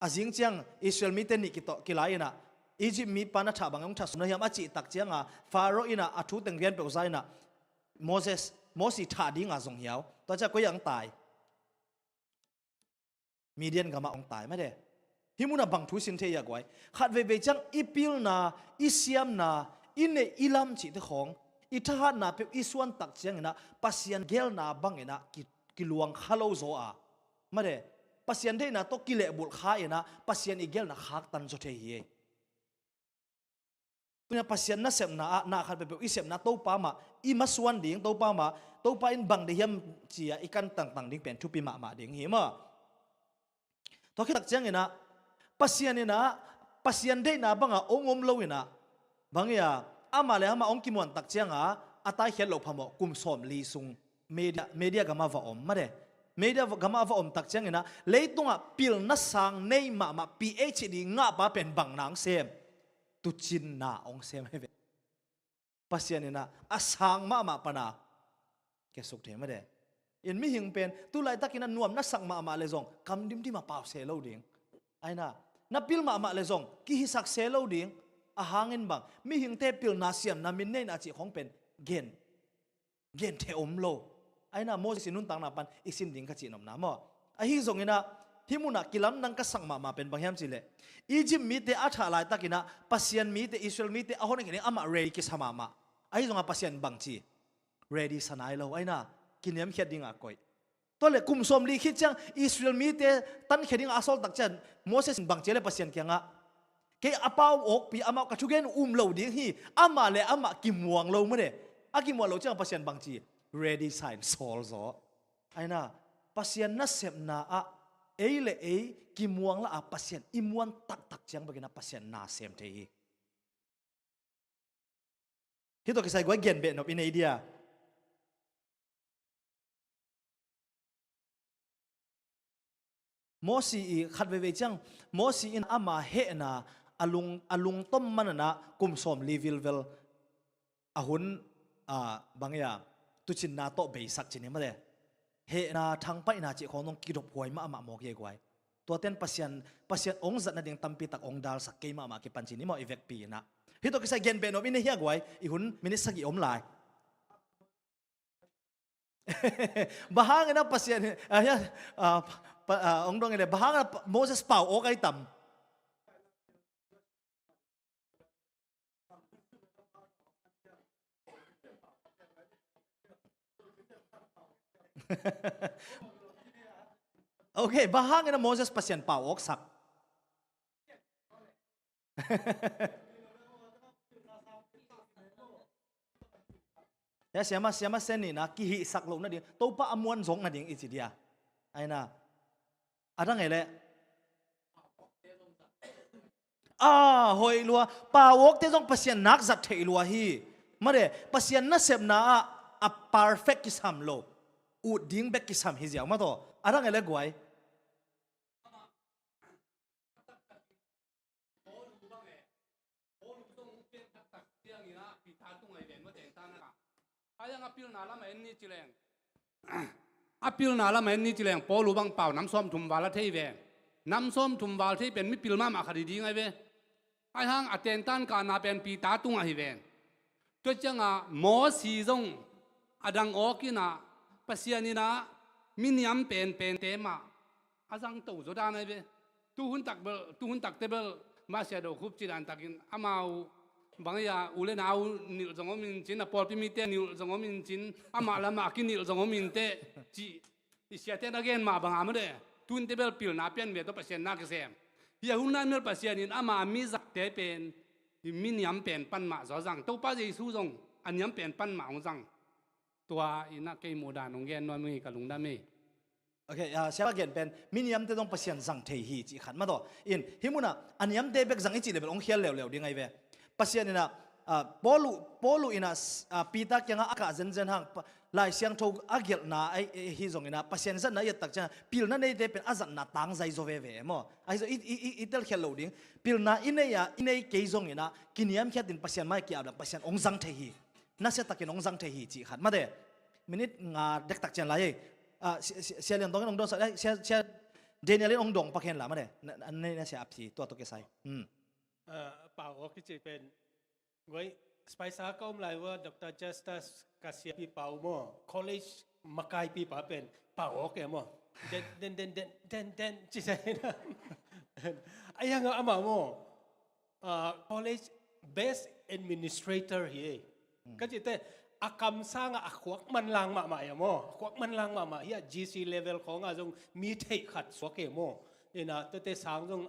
azing chiang Israel mi te ni ki to kilai na Egypt mi pana tha bangong tha suna hiam achi tak chianga Pharaoh ina athu teng rian pe usaina Mosi tha ding a zong hiao to cha ko yang tai Midian gama ong tai ma de himuna bang thu sin the ya gwai khat ve chang ipil na isiam na ine ilam chi te khong itha na pe iswan tak chiang ina pasian gel na bang ina ki luang khalo zo a ma de pasian de na to kile bul kha ina pasian igel na khak tan zo the hi punya pasian na sem na khat pe isem na to pa ma i maswan ding to pa ma to pa in bang de hiam chia ikan tang ding pen thu pi ma ding hi ma to ki tak chiang ina pasian de na banga ongom lo ina bangya ama le ama ong kimon tak chianga atai khel lo phamo kum som li sung media gama va om ma de media gama va om tak chiang ina leitunga pil na sang nei ma PhD nga pa pen bang nang sem tu chin na ong sem he pasian ina asang ma pana ke suk the ma de in mi hing pen tu lai takina nuam na sang ma le zong kam dim di ma pau se lo ding aina na pil ma le zong ki hi sak se lo ding a hangin bang mi hing te pil na siam na min nei na chi khong pen gen the om lo aina Moses nun tang na pan isin ding ka chi nom na mo a hi zong ina himuna kilam nang ka sang ma pen bang hiam chi le Egypt mi te atha lai takina pasian mi te Israel mi te ahon ngi ama ready ki sama ma ai zonga pasian bang chi ready sanai lo aina kiniam kheding a koi to le kum som li khit chang Israel mi te tan kheding asol tak chan Moses bang chele pasian kyanga ke apau ok pi ama ka thugen lo ding hi ama le ama kimwang lo mane akimwa lo chang pasian bang chi ready sign sol zo aina pasian na sep na a le kimwang la a pasian imuan tak chang bagina pasian na sem the hi hito kisai gwa gen be no in idea Mosi khat ve chang Mosi in ama he na alung tom manana kum som livilvel ahun bangya tuchin na to be sak chini ma de he na thang pai na chi khonong ki dop hoi ma mo ge gwai ตัวเต้นpasien ong zat na ding tampi tak ong dal sak keima ma ki panchi ni mo evek pi na hito kisa gen ben ob in hiya gwai I hun minis sagi om lai bahang na pasien ya ong dong ile bahang na Moses pau o kai tam Okay, bahangin na Moses pasyan pa oksak. Ya siama seni na kihi saklo na din. Tau pa amuan zong na din iti dia. Ay na. Ada ngele. Hoi lua pawok te zong pasyan nak zat te lua hi. Mare pasyan na sep na a perfect kisam lo. U ding bek kisam hi jiao ma to. Ada ngele guai. Ayang apil nala main ni cileng. Apil nala main ni cileng. Polu bang pau nam som tumbala thei ve. Nam som tumbal thei pen mi pil ma ma khari di ngai ve. Ayang atentan ka na pen pi ta tung hi ve. To changa mo si zong adang okina pasianina miniam pen tema. Azang to zo da nai ve. Tu hun tak tebel ma sia do khup chilan takin amau bang ya ule na u nil zong min chin a pol pi mi te nil zong min chin ama la ma ki nil zong min te chi isia te again ma bang amade tun te bel pil na pian ve to pasien na ke sem ya hun na mel pasien in ama mi zak te pen min yam pen pan ma zo zang to pa ji su zong an yam pen pan ma ong zang tua ina ke mo da nong gen no mi ka lung da me Okay, siapa gen pen miniam te dong pasien zang te hi chi khat ma to in himuna an yam te bek zang chi level ong khial lew di ngai ve pasien ina polu ina pita kyanga aka zen hang lai siang thog agel na ai hi zong ina pasien zan na yat tak cha pil na nei te pen azan na tang zai zo ve mo ai zo itel khel loading pil na inei ke zong ina kiniam khatin pasien mai ki abla pasien ong zang the hi na se takin ong zang the hi chi khat ma de minute nga dek tak chen lai sia lian dong ong dong sa sia Daniel ong dong pakhen la ma de nei na sia apsi to ke sai ป่าวก็จะเป็นไว้สไปซ่าก็ไม่ว่าดรจัสตัสกาเซียปีป่าวมั่วคอลเลจมาไกปีป่าเป็นป่าวแกมั่วเด่นจีใจนะไอ้ยังอ่ะมั่วคอลเลจเบสแอดมินิสเตรเตอร์เฮ้ก็จะแต่อาคำสร้างอ่ะขวักมันลังมาอ่ะมั่วขวักมันลังมาเฮีย GC level ของอ่ะจงมีเทขัดสวกเกมั่วเนี่ยนะแต่สร้างจง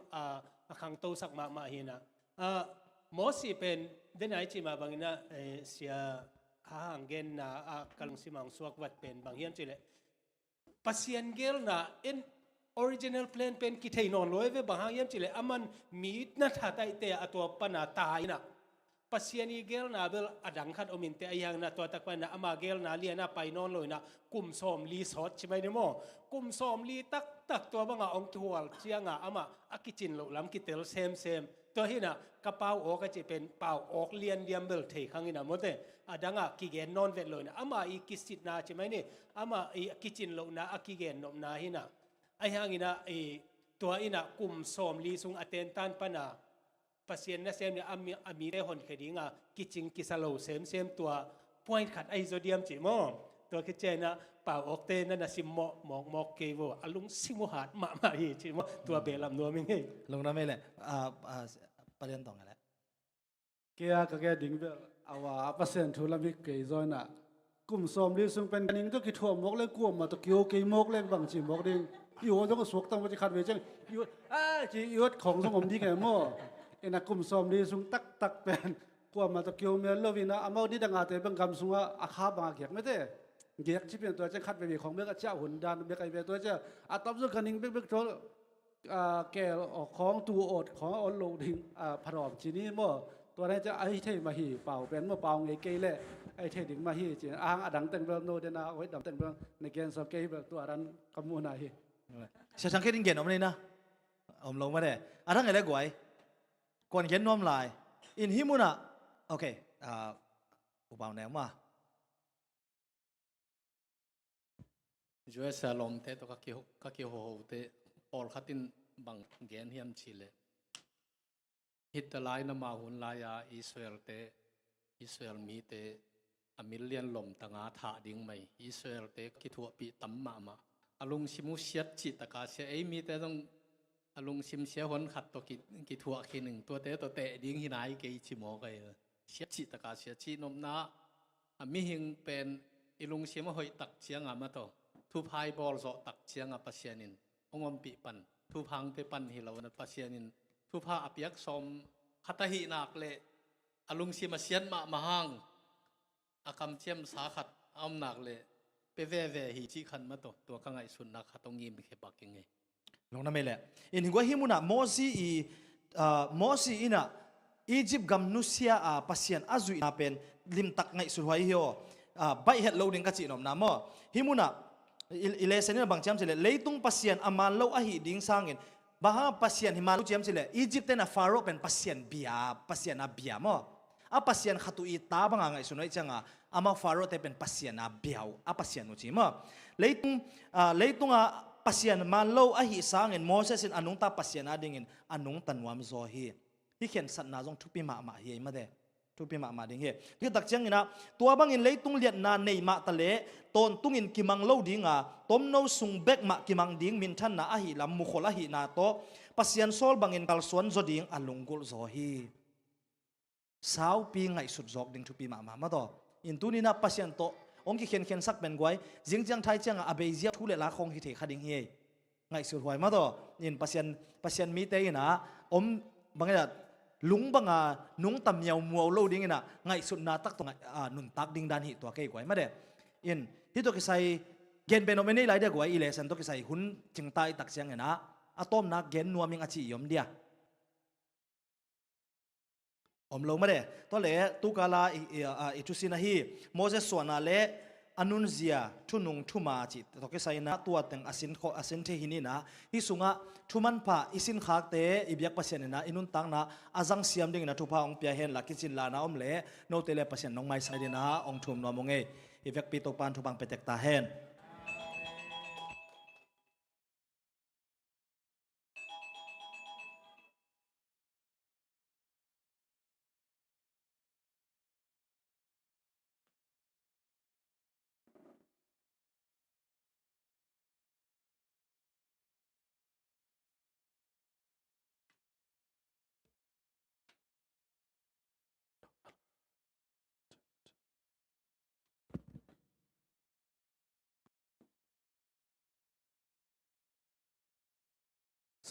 ขังโตสักมาเฮียนะมอสิเป็นเดินไหนจีมาบางนะเสียห่างเกณฑ์นะกำลังสิมังสวกวัดเป็นบางเฮียนจีเลยปัสยันเกลนะอินออริจินัลเพลนเป็นกิเทนอนลอยเวบางเฮียนจีเลยอามันมีดนัดหาไตเตะตัวปนาตายนะปัสยันเกลนะเบลอดังขัดอมินเตะยังนะตัวตะกวันนะอามาเกลนะเลียนะไปนอนลอยนะกุมซอมลีสอดใช่ไหมเนี่ยมั้งกุมซอมลีตักตัวบางองทัวร์เชียงอามาอากิจินลุลำกิเตลเซมตัวที่น่ะกระเป๋าออกก็จะเป็นเป๋าออกเลียนเดียมเบลเทข้างนี้นะมดเลยดังอ่ะกิเกนนอนเวทเลยนะอามาอีกิสิตนาใช่ไหมนี่อามาอีกิจินโลนะอากิเกนนมนาหินะไอ้ห่างนี้นะตัวอีน่ะกลุ่มสอมลีซุงอเตนตันปนาปัสเซียนนะเซมเนี่ยอามีได้หอนคดีง่ะกิจิงกิสโลเซมตัวพอยขัดไอโซเดียมจิมอตัวคิดเจนะเป่าออกเตนนั่นนะซิมมอกเกวอลุงซิมหาดมาอีจิมอตัวเบลัมนัวมิงเฮลงน้ำไม่เลยประเด็นตรงกันแล้ว เกียร์ก็แกดิ่งเบลเอาว่าเปอร์เซ็นต์ทุลมิกเกยจอยน่ะกลุ่มสมรีซึ่งเป็นนิ่งตัวกิทัวมกเล่กลัวมาตัวเกี่ยวเกยมกเล่บางจีมกดิ่งอยู่ต้องก็สวกตั้งว่าจะขัดเวจังอยู่จียุดของสมองดีแก่มั่วเอ็นกลุ่มสมรีซึ่งตักเป็นกลัวมาตัวเกี่ยวเมียลวินะอามาดีดังอาเตบังคำสุงว่าอาคาบางเกียกไม่ได้เกียกที่เป็นตัวจะขัดไปมีของเมื่อเจ้าหุ่นดานเมื่อไอเวตัวเจ้าอาตับซึ่งกันนิ่งเบิกตัวแกออกของตัวอดของอดโลดิ่งพรอมจีนี้มั่วตัวนั้นจะไอ้เทมาหีเป่าเป็นมั่วเป่าไงเกยเล่ไอ้เทดิ่งมาหีจีอ้างอดังเต็งเบลโนเดนาไว้ดังเต็งเบลในเกณฑ์สอบเกยเบลตัวนั้นกำมูนาหีเสียชังแค่ดิ้งเกนอมเลยนะอมลงมาได้ทั้งไงเล็กไว้ก่อนเกนน้อมลายอินฮิมุนะโอเคอุปาแนวมาช่วยสลอมเตะตัวก็เกี่ยวโหเตะออลขัดิน บังเกียนเฮียมชิเลฮิตลายนมาหุนลายาอิสราเอลมีเตอมิลเลียนลมตั้งอาถาดิ่งไม่อิสราเอลเตคิดหัวปีตั้มมาอารมณ์ชิมุเชียจิตตะกาเสียมีเตต้องอารมณ์ชิมเสียหนขัดตัวกิดหัวขีหนึ่งตัวเตดิ่งหินายเกยชิโมกันเสียจิตตะกาเสียจีนมนามีหิงเป็นอิลุงชิมหอยตักเชียงมาโตทุพายบอลโซตักเชียงปัสเซียนินองมปีปันทุพังเตปันฮิลาวนปัสเซียนินทุพาอภิยักสมขัตหินักเลอลุงชิมาเซียนมาหังอากำเชียมสาขัดอมนักเลเปเวหิจิขันมาตัวข้างไอสุนนักขัดตรงยิมเขปักยังไงลงน้ำไม่แหละอินหัวหิมุนะโมซีอินะอียิปต์กัมนุเซียปัสเซียนอาจุยนาเป็นลิมตักไงสุดหัวหิโอใบเห็ดโลดิงกัจจินอมน้ำมั่วหิมุนะอิเลเซนี่บางจำสิเลเลยตุงปัสเซียนอามาโลอาหิดิ้งสังเงินบ้าปัสเซียนหิมาลุจำสิเลอียิปต์เป็นฟาโรห์เป็นปัสเซียนเบียปัสเซียนอาเบียมั่วปัสเซียนขัตุอีตาบางไงสุนัยจังอามาฟาโรห์แต่เป็นปัสเซียนอาเบียวปัสเซียนนุจิมั่วเลยตุงปัสเซียนมาโลอาหิสังเงินโมเสสอันนุงตาปัสเซียนอาดิ่งเงินอันนุงตันวามโซฮีที่เขียนสัตนาจงทุปีมาเฮียมาเดทุปีมาดิ่งเฮที่ตักเชียงนะตัวบางอินเลยตุงเลียนนาในมาตะเลตอนตุงอินกิมังโลดิ่งต้มโนสุงเบกมากิมังดิ่งมินทันนาอาหิลำมุขลาหินาโตปัสเซียนโซลบางอินกัลสวนจดิ่งอันลุงกุลโซฮีสาวปีไงสุดจอกดิ่งทุปีมาต่ออินตุนี่นะปัสเซียนโตองค์เขียนสักเป็นไว้จิงจังไทยจังอาเบเซียทุเลลาคงฮิเทขัดิงเฮไงสุดหวยมาต่ออินปัสเซียนมีเตยนะบางอย่างลุงบางนุงตำเยาวมัวโลดิ้งนะไงสุดนาตักตรงนุนตักดิ้งดันหิตัวเกยกวยมาเด้อินที่ตัวกิใส่เกณฑ์เป็นโอเมนี่ไรเดียกวยอีเลสันตัวกิใส่หุ่นจิงไตตักเสียงนะอะตอมนักเกณฑ์นัวมิงอาชียมเดียลงมาเด้ตัวเล่ตุกาลาอิทุสินาฮีโมเสสส่วนนาเล่อนุนเซียทุนุงทุมาจิตตัวกิใส่นะตัวแต่งอาสินเทหินีนะฮิสุงะทุมันพาอิสินขากเตอิบยักปัสเซนนะอินุนตังนะอาจังเสียมดิ่งนะทุพาองเปียเฮนลักกิจินลานะเล่โนเตเลปัสเซนน้องไม้ใส่ดีนะองทุมนวมงเงอิบยักปีตกปานทุบังเปเตกตาเฮน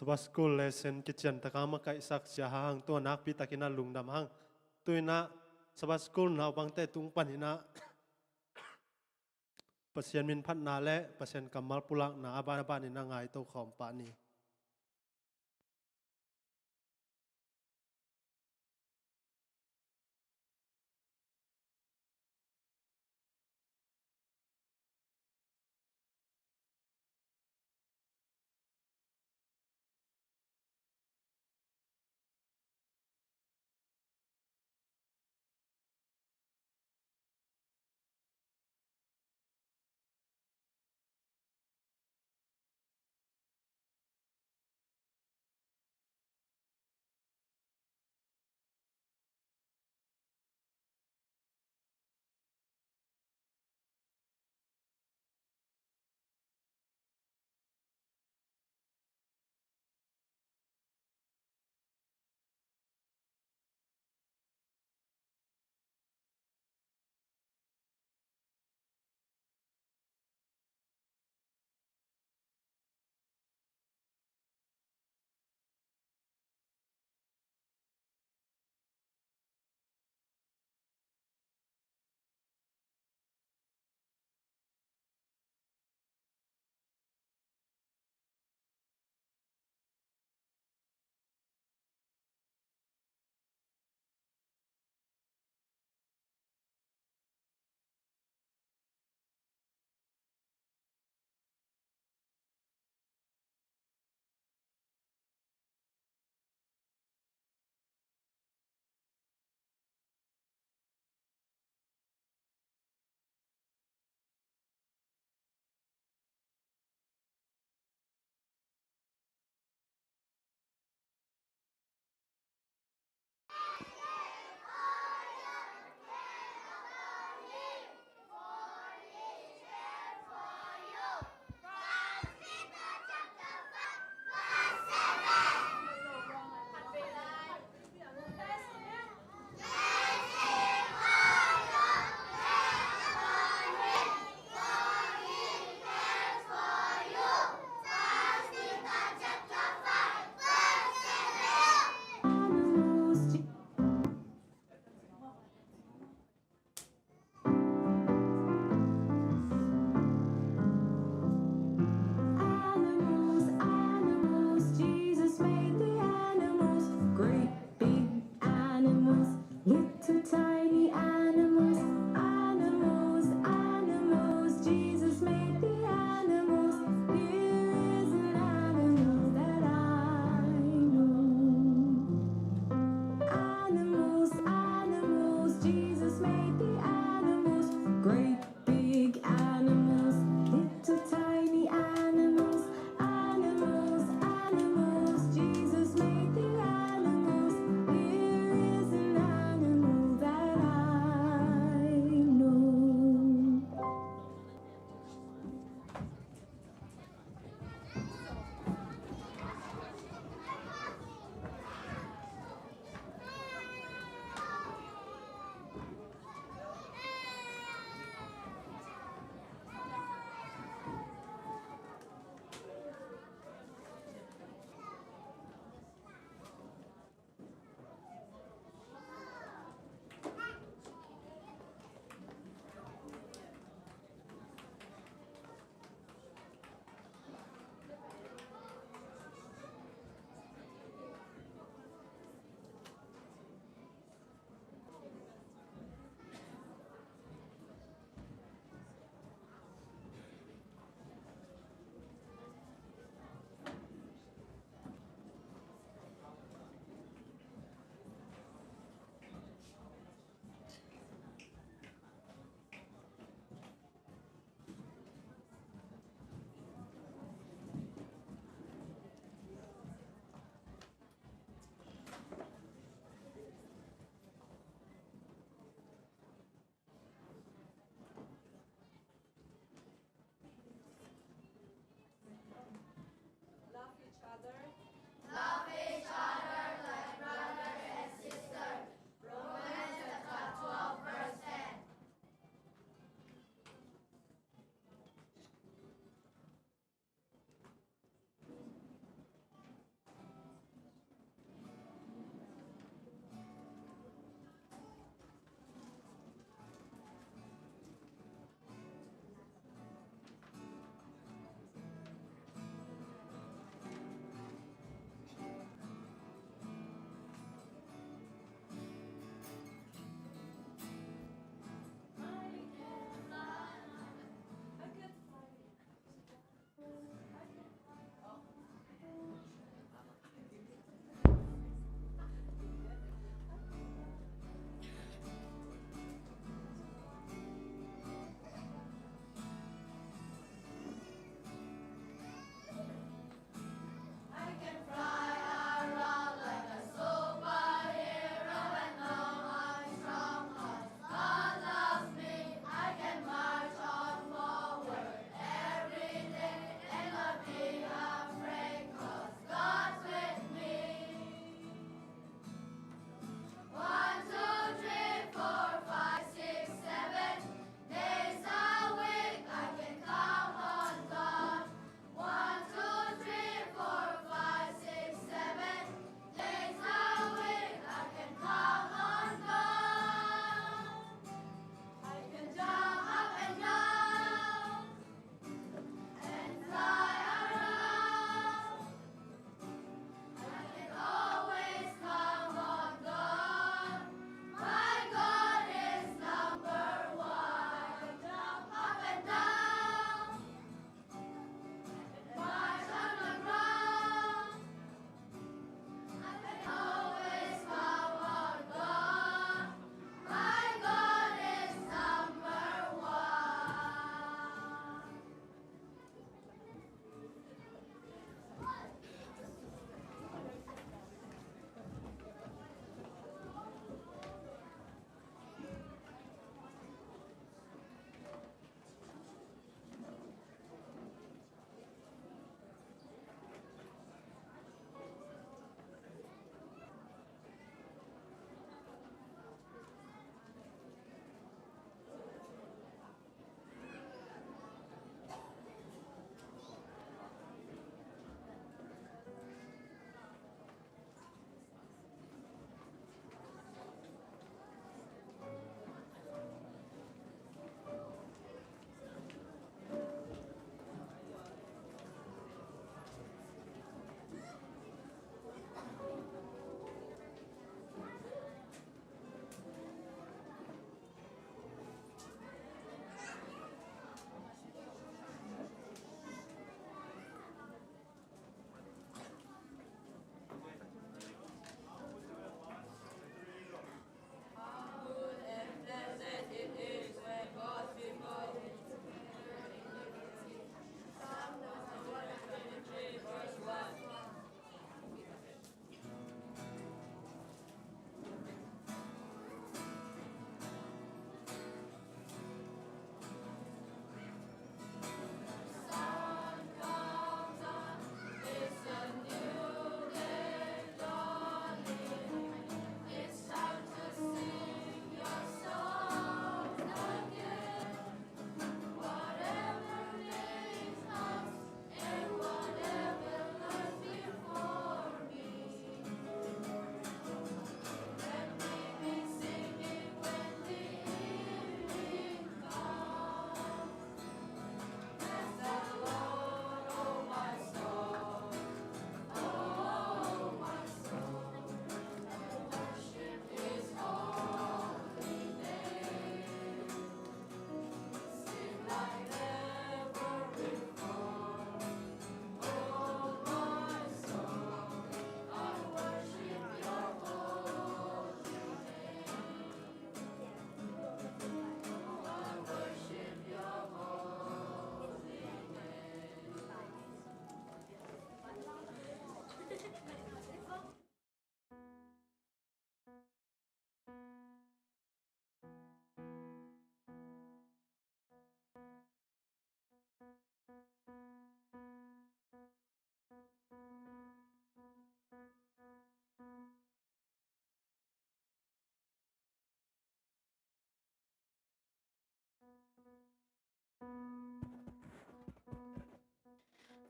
สวัสกุลเลเซนกิจจันตะกามาไกสักเสียหางตัวนักพิตากินาลุงดำหังตุยนะสวัสกุลนาบังเตตุงปันหินะปัสเซียนมินพัฒนาและปัสเซียนกัมมัลปุลักนาอาบานนินางไงตัวขอมปานี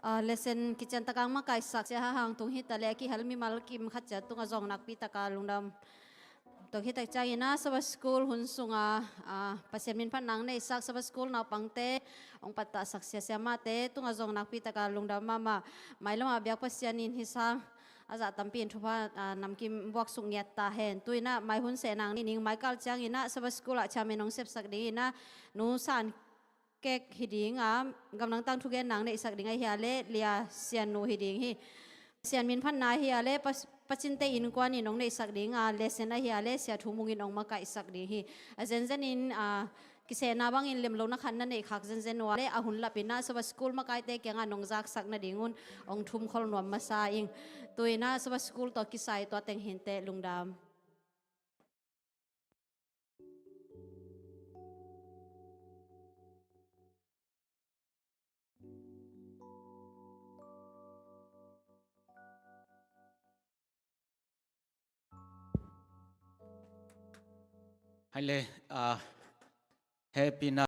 lesson kitchen takang makai sak se ha hang tung hi tale ki halmi mal kim khacha tunga zong nak pi taka lungdam tok hi tak changina saba school hun sunga pasien min phanang nei sak saba school na pangte ong patta sak sia sia ma te tunga zong nak pi taka lungdam mama mailama byak pasian in hi sang aza tampin thupa namkim buak sung yat ta hen tuina mai hun se nang ni ning mai kal changina saba school a chamenong sep sak ding ina nu san kek hiding gamnang tang thugen nang nei sak dingai hiale lia sian no hiding hi sian min phan na hiale pachin te in kwan in ong nei sak ding lesson a hiale sia thumung in ong ma kai sak ding hi zen zen in kise na bang in lem lo na khan na nei khak zen zen wale a hun lapina so school ma kai te kenga nong jak sak na dingun ong thum khol nom ma sa ing tuina so school to kisai to teng hin te lungdam hay le happy na